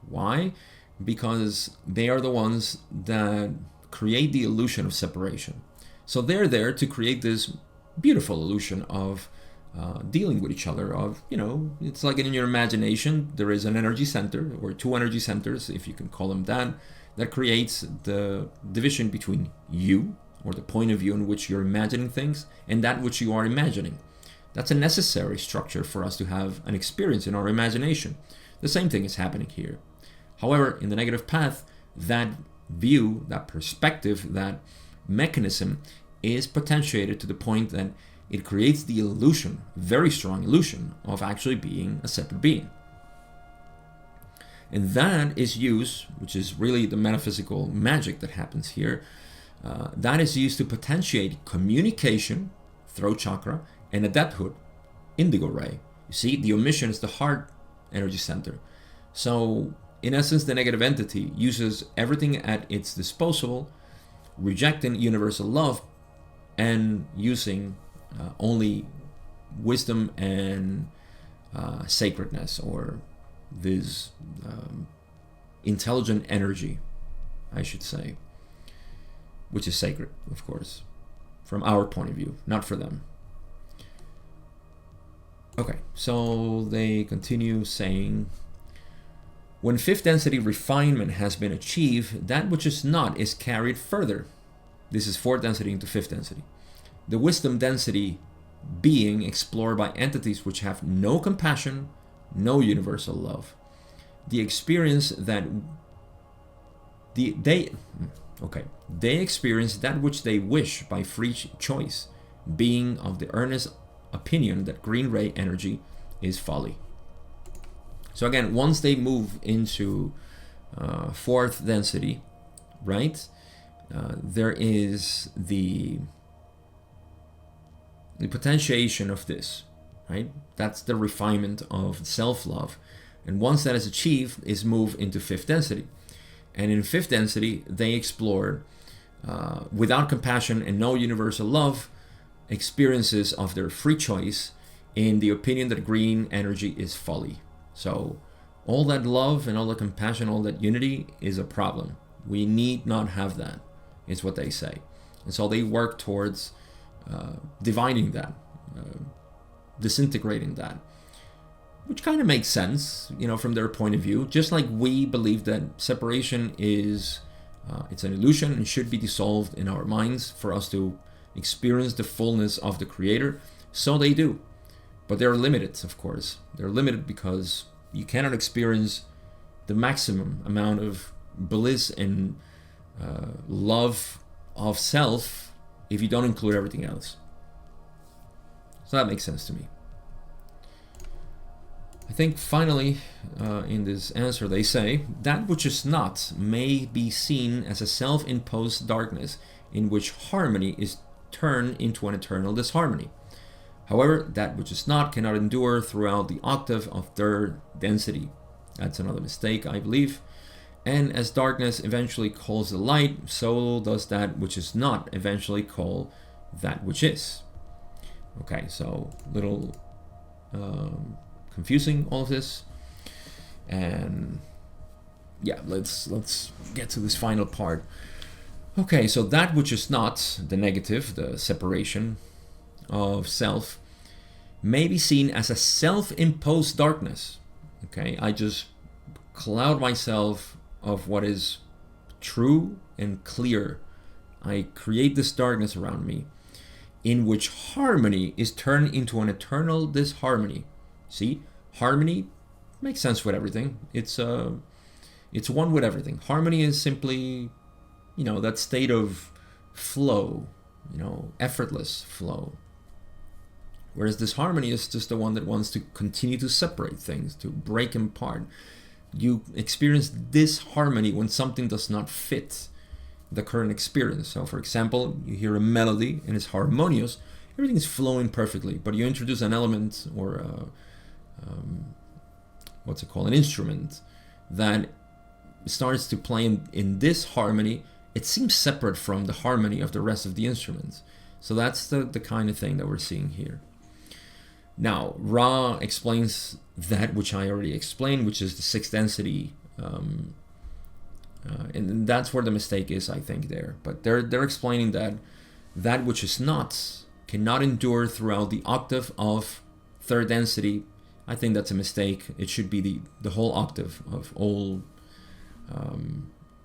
Why? Because they are the ones that create the illusion of separation. So they're there to create this beautiful illusion of dealing with each other, of, it's like in your imagination, there is an energy center, or two energy centers, if you can call them that creates the division between you, or the point of view in which you're imagining things, and that which you are imagining. That's a necessary structure for us to have an experience in our imagination. The same thing is happening here. However, in the negative path, that view, that perspective, that mechanism is potentiated to the point that it creates the illusion, very strong illusion, of actually being a separate being. And that is used, which is really the metaphysical magic that happens here, that is used to potentiate communication, throat chakra, and adepthood, indigo ray. You see, the omission is the heart energy center. So, in essence, the negative entity uses everything at its disposal, rejecting universal love and using only wisdom and sacredness, or this intelligent energy, I should say, which is sacred, of course, from our point of view, not for them. Okay, so they continue saying, when fifth density refinement has been achieved, that which is not is carried further. This is fourth density into fifth density. The wisdom density being explored by entities which have no compassion, no universal love. The experience that they experience that which they wish by free choice, being of the earnest opinion that green ray energy is folly. So again, once they move into fourth density, right, there is the potentiation of this, right? That's the refinement of self-love. And once that is achieved, is move into fifth density. And in fifth density, they explore without compassion and no universal love, experiences of their free choice in the opinion that green energy is folly. So all that love and all the compassion, all that unity is a problem. We need not have that, is what they say. And so they work towards dividing that, disintegrating that, which kind of makes sense, from their point of view. Just like we believe that separation is it's an illusion and should be dissolved in our minds for us to experience the fullness of the Creator, so they do. But they're limited, of course. They're limited because you cannot experience the maximum amount of bliss and love of self if you don't include everything else. So that makes sense to me. I think finally, in this answer, they say, that which is not may be seen as a self-imposed darkness in which harmony is turned into an eternal disharmony. However, that which is not cannot endure throughout the octave of third density. That's another mistake, I believe. And as darkness eventually calls the light, so does that which is not eventually call that which is. Okay, so little confusing, all of this. And yeah, let's get to this final part. Okay, so that which is not, the negative, the separation of self, may be seen as a self-imposed darkness. Okay, I just cloud myself of what is true and clear. I create this darkness around me in which harmony is turned into an eternal disharmony. See, harmony makes sense with everything. It's one with everything. Harmony is simply, that state of flow, effortless flow. Whereas disharmony is just the one that wants to continue to separate things, to break them apart. You experience disharmony when something does not fit the current experience. So for example, you hear a melody and it's harmonious, everything is flowing perfectly, but you introduce an element or an instrument that starts to play in this harmony. It seems separate from the harmony of the rest of the instruments. So that's the kind of thing that we're seeing here. Now, Ra explains that which I already explained, which is the sixth density, and that's where the mistake is, I think, there. But they're explaining that which is not cannot endure throughout the octave of third density. I think that's a mistake. It should be the whole octave of all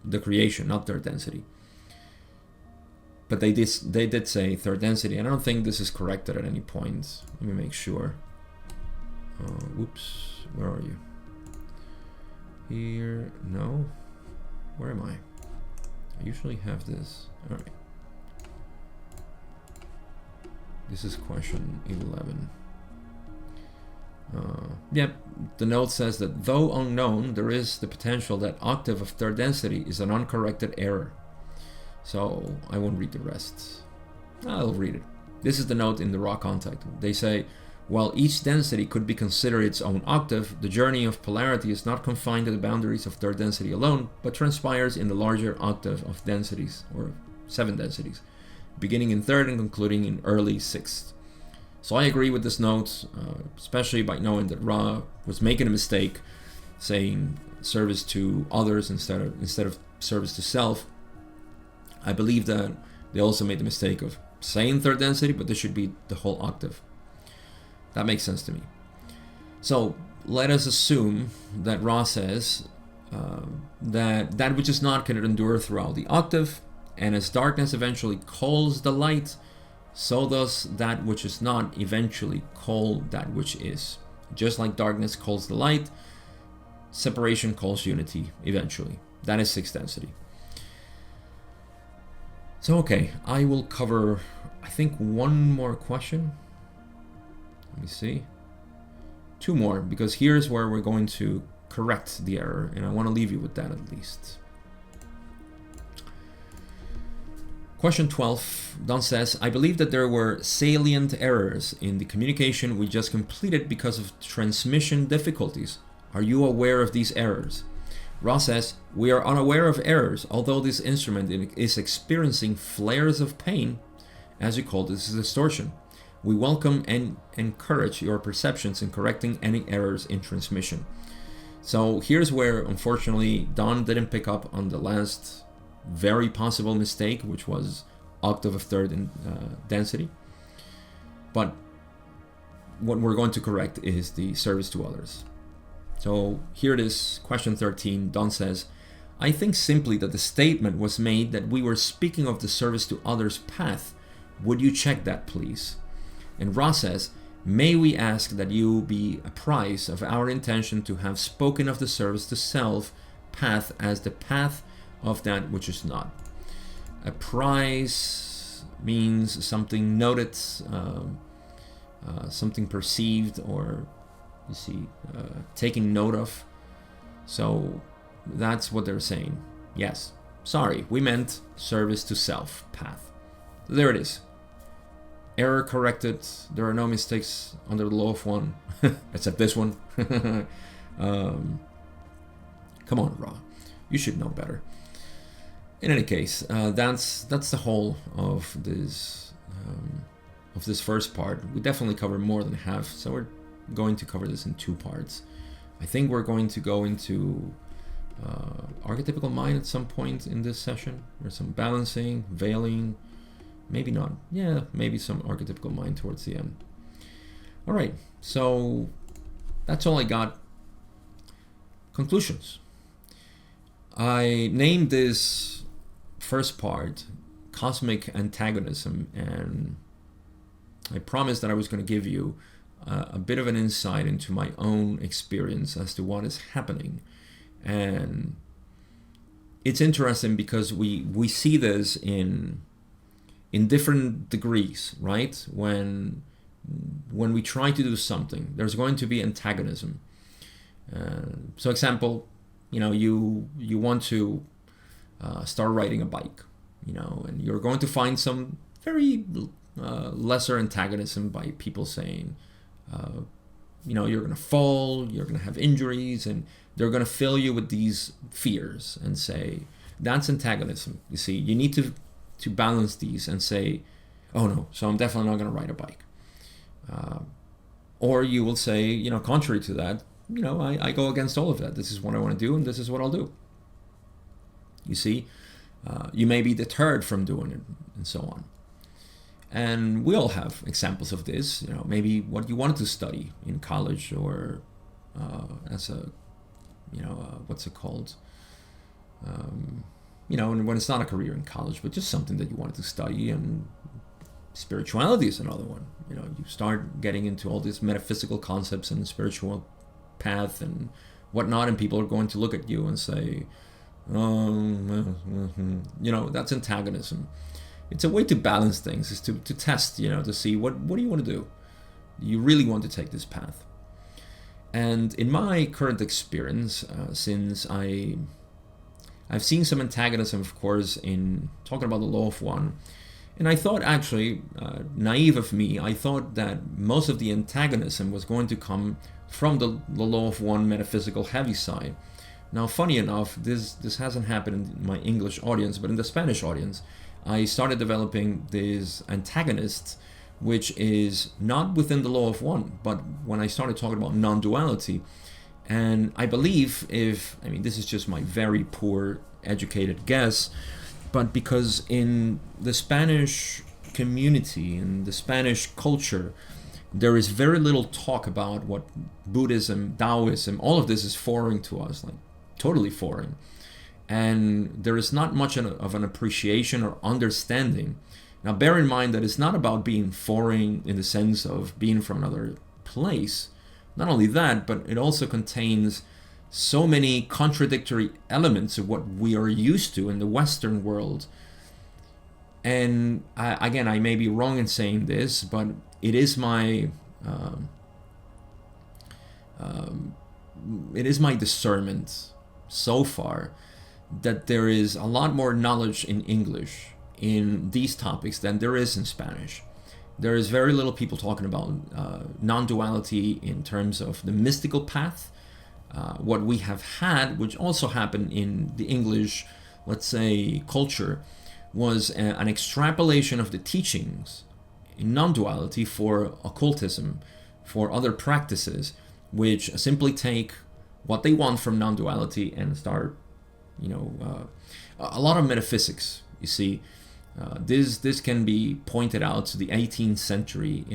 the creation, not third density. But they did say third density, and I don't think this is corrected at any point. Let me make sure. Whoops, where are you? Here, no. Where am I? I usually have this. All right. This is question 11. Yep, the note says that though unknown, there is the potential that octave of third density is an uncorrected error. So I won't read the rest. I'll read it. This is the note in the raw contact. They say, while each density could be considered its own octave, the journey of polarity is not confined to the boundaries of third density alone, but transpires in the larger octave of densities, or 7 densities, beginning in third and concluding in early sixth. So I agree with this note, especially by knowing that Ra was making a mistake, saying service to others instead of service to self. I believe that they also made the mistake of saying third density, but this should be the whole octave. That makes sense to me. So let us assume that Ra says that which is not cannot endure throughout the octave, and as darkness eventually calls the light, so does that which is not eventually call that which is. Just like darkness calls the light, separation calls unity eventually. That is sixth density. So okay, I will cover, I think, one more question. Let me see. 2 more, because here's where we're going to correct the error, and I want to leave you with that at least. Question 12, Don says, I believe that there were salient errors in the communication we just completed because of transmission difficulties. Are you aware of these errors? Ra says, we are unaware of errors, although this instrument is experiencing flares of pain, as you call this distortion. We welcome and encourage your perceptions in correcting any errors in transmission. So here's where, unfortunately, Don didn't pick up on the last very possible mistake, which was octave of third in density. But what we're going to correct is the service to others. So here it is, question 13. Don says, I think simply that the statement was made that we were speaking of the service to others path. Would you check that, please? And Ra says, may we ask that you be apprised of our intention to have spoken of the service to self path as the path of that which is not. Apprise means something noted, something perceived, or you see, taking note of. So that's what they're saying. Yes, sorry, we meant service to self path. There it is. Error corrected. There are no mistakes under the law of one, except this one. Come on, Ra, you should know better. In any case, that's the whole of this first part. We definitely cover more than half, so we're going to cover this in 2 parts. I think we're going to go into archetypical mind at some point in this session. There's some balancing, veiling. Maybe not. Yeah, maybe some archetypical mind towards the end. All right, so that's all I got. Conclusions. I named this first part Cosmic Antagonism, and I promised that I was going to give you a bit of an insight into my own experience as to what is happening. And it's interesting because we see this in different degrees, right? When we try to do something, there's going to be antagonism. So example, you want to start riding a bike, and you're going to find some very lesser antagonism by people saying, you're going to fall, you're going to have injuries, and they're going to fill you with these fears and say, that's antagonism. You see, you need to balance these and say, oh no, so I'm definitely not going to ride a bike. Or you will say, contrary to that, I go against all of that. This is what I want to do, and this is what I'll do. You see, you may be deterred from doing it, and so on. And we all have examples of this. Maybe what you wanted to study in college, or as a, what's it called? And when it's not a career in college, but just something that you wanted to study. And spirituality is another one. You start getting into all these metaphysical concepts and spiritual path and whatnot, and people are going to look at you and say, that's antagonism. It's a way to balance things, is to test, to see what do you want to do? Do you really want to take this path? And in my current experience, since I've seen some antagonism, of course, in talking about the law of one, and I thought, actually, naive of me, I thought that most of the antagonism was going to come from the law of one metaphysical heavy side. Now, funny enough, this hasn't happened in my English audience, but in the Spanish audience, I started developing this antagonist, which is not within the law of one, but when I started talking about non-duality. And I believe this is just my very poor educated guess, but because in the Spanish community, in the Spanish culture, there is very little talk about what Buddhism, Taoism, all of this is foreign to us, like totally foreign. And there is not much of an appreciation or understanding. Now, bear in mind that it's not about being foreign in the sense of being from another place. Not only that, but it also contains so many contradictory elements of what we are used to in the Western world. And I may be wrong in saying this, but it is my discernment so far that there is a lot more knowledge in English in these topics than there is in Spanish. There is very little people talking about non-duality in terms of the mystical path. what we have had, which also happened in the English, let's say, culture, was an extrapolation of the teachings in non-duality for occultism, for other practices, which simply take what they want from non-duality and start, a lot of metaphysics. You see, this can be pointed out to the 18th century,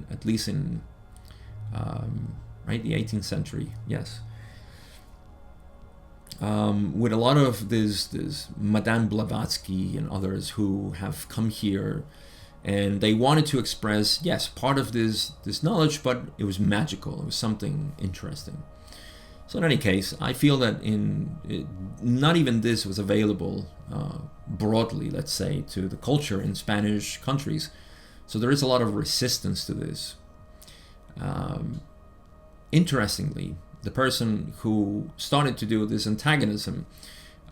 at least in the 18th century, yes. With a lot of this Madame Blavatsky and others who have come here, and they wanted to express, yes, part of this knowledge, but it was magical. It was something interesting. So in any case, I feel that not even this was available broadly, let's say, to the culture in Spanish countries. So there is a lot of resistance to this. Interestingly, the person who started to do this antagonism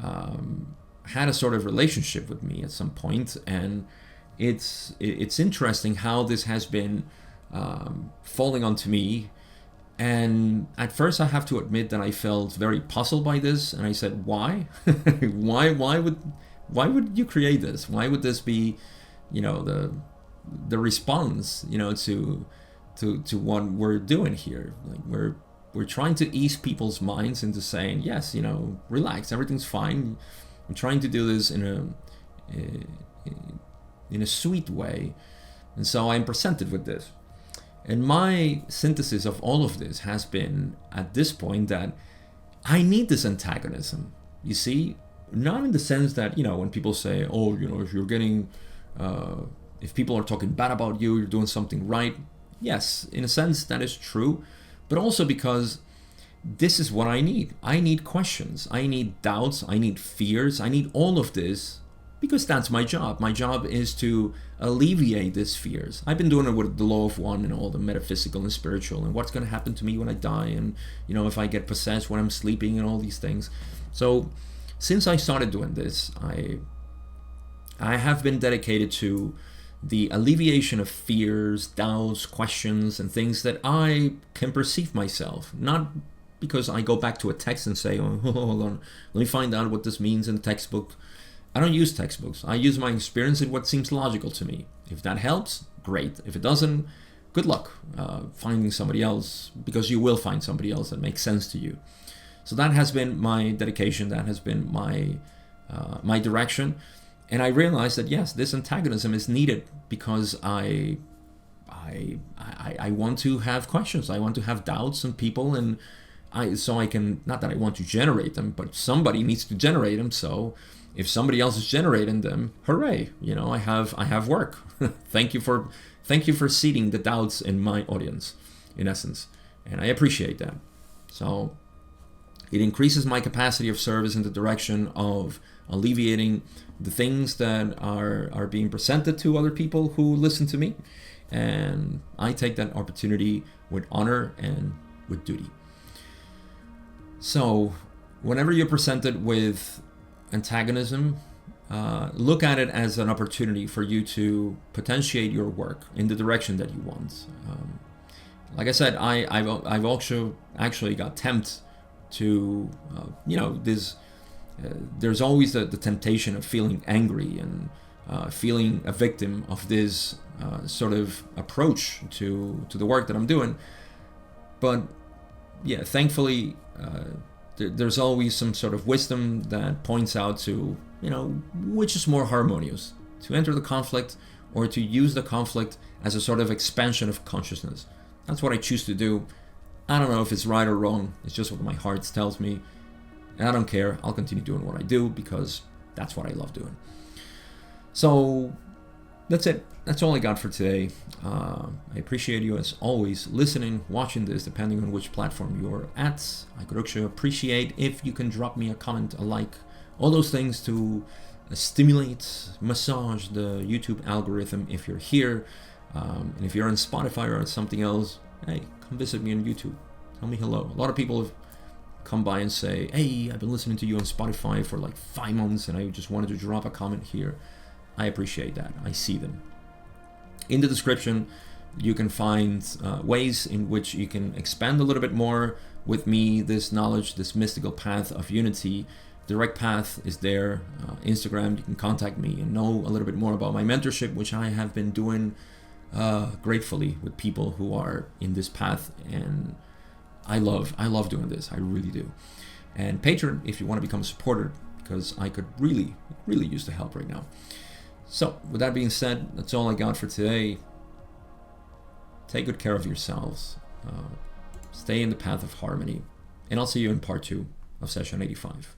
had a sort of relationship with me at some point, and it's interesting how this has been falling onto me. And at first, I have to admit that I felt very puzzled by this, and I said, "Why? why would you create this? Why would this be, the response, to what we're doing here? Like we're trying to ease people's minds into saying, yes, relax, everything's fine. I'm trying to do this in a sweet way, and so I'm presented with this." And my synthesis of all of this has been, at this point, that I need this antagonism. You see, not in the sense that, when people say, oh, if you're getting, if people are talking bad about you, you're doing something right. Yes, in a sense, that is true. But also because this is what I need. I need questions. I need doubts. I need fears. I need all of this. Because that's my job. My job is to alleviate these fears. I've been doing it with the law of one and all the metaphysical and spiritual, and what's going to happen to me when I die, and if I get possessed when I'm sleeping, and all these things. So since I started doing this, I have been dedicated to the alleviation of fears, doubts, questions, and things that I can perceive myself. Not because I go back to a text and say, oh, hold on, let me find out what this means in the textbook. I don't use textbooks. I use my experience and what seems logical to me. If that helps, great. If it doesn't, good luck finding somebody else, because you will find somebody else that makes sense to you. So that has been my dedication. That has been my direction. And I realized that, yes, this antagonism is needed because I want to have questions. I want to have doubts in people, and so I can, not that I want to generate them, but somebody needs to generate them. So if somebody else is generating them, hooray! I have work. Thank you for seeding the doubts in my audience, in essence, and I appreciate that. So it increases my capacity of service in the direction of alleviating the things that are being presented to other people who listen to me, and I take that opportunity with honor and with duty. So whenever you're presented with antagonism, look at it as an opportunity for you to potentiate your work in the direction that you want. Like I said, I've also actually got tempted to, there's always the temptation of feeling angry and feeling a victim of this sort of approach to the work that I'm doing. But yeah, thankfully, there's always some sort of wisdom that points out to, which is more harmonious, to enter the conflict or to use the conflict as a sort of expansion of consciousness. That's what I choose to do. I don't know if it's right or wrong. It's just what my heart tells me. And I don't care. I'll continue doing what I do because that's what I love doing. So that's it. That's all I got for today. I appreciate you as always listening, watching this, depending on which platform you're at. I could also appreciate if you can drop me a comment, a like, all those things to stimulate, massage the YouTube algorithm if you're here. And if you're on Spotify or something else, hey, come visit me on YouTube. Tell me hello. A lot of people have come by and say, hey, I've been listening to you on Spotify for like 5 months and I just wanted to drop a comment here. I appreciate that. I see them. In the description, you can find ways in which you can expand a little bit more with me this knowledge, this mystical path of unity. Direct path is there. Instagram, you can contact me and know a little bit more about my mentorship, which I have been doing gratefully with people who are in this path, and I love doing this. I really do. And Patreon, if you want to become a supporter, because I could really use the help right now. So with that being said, that's all I got for today. Take good care of yourselves. Stay in the path of harmony, and I'll see you in part 2 of session 85.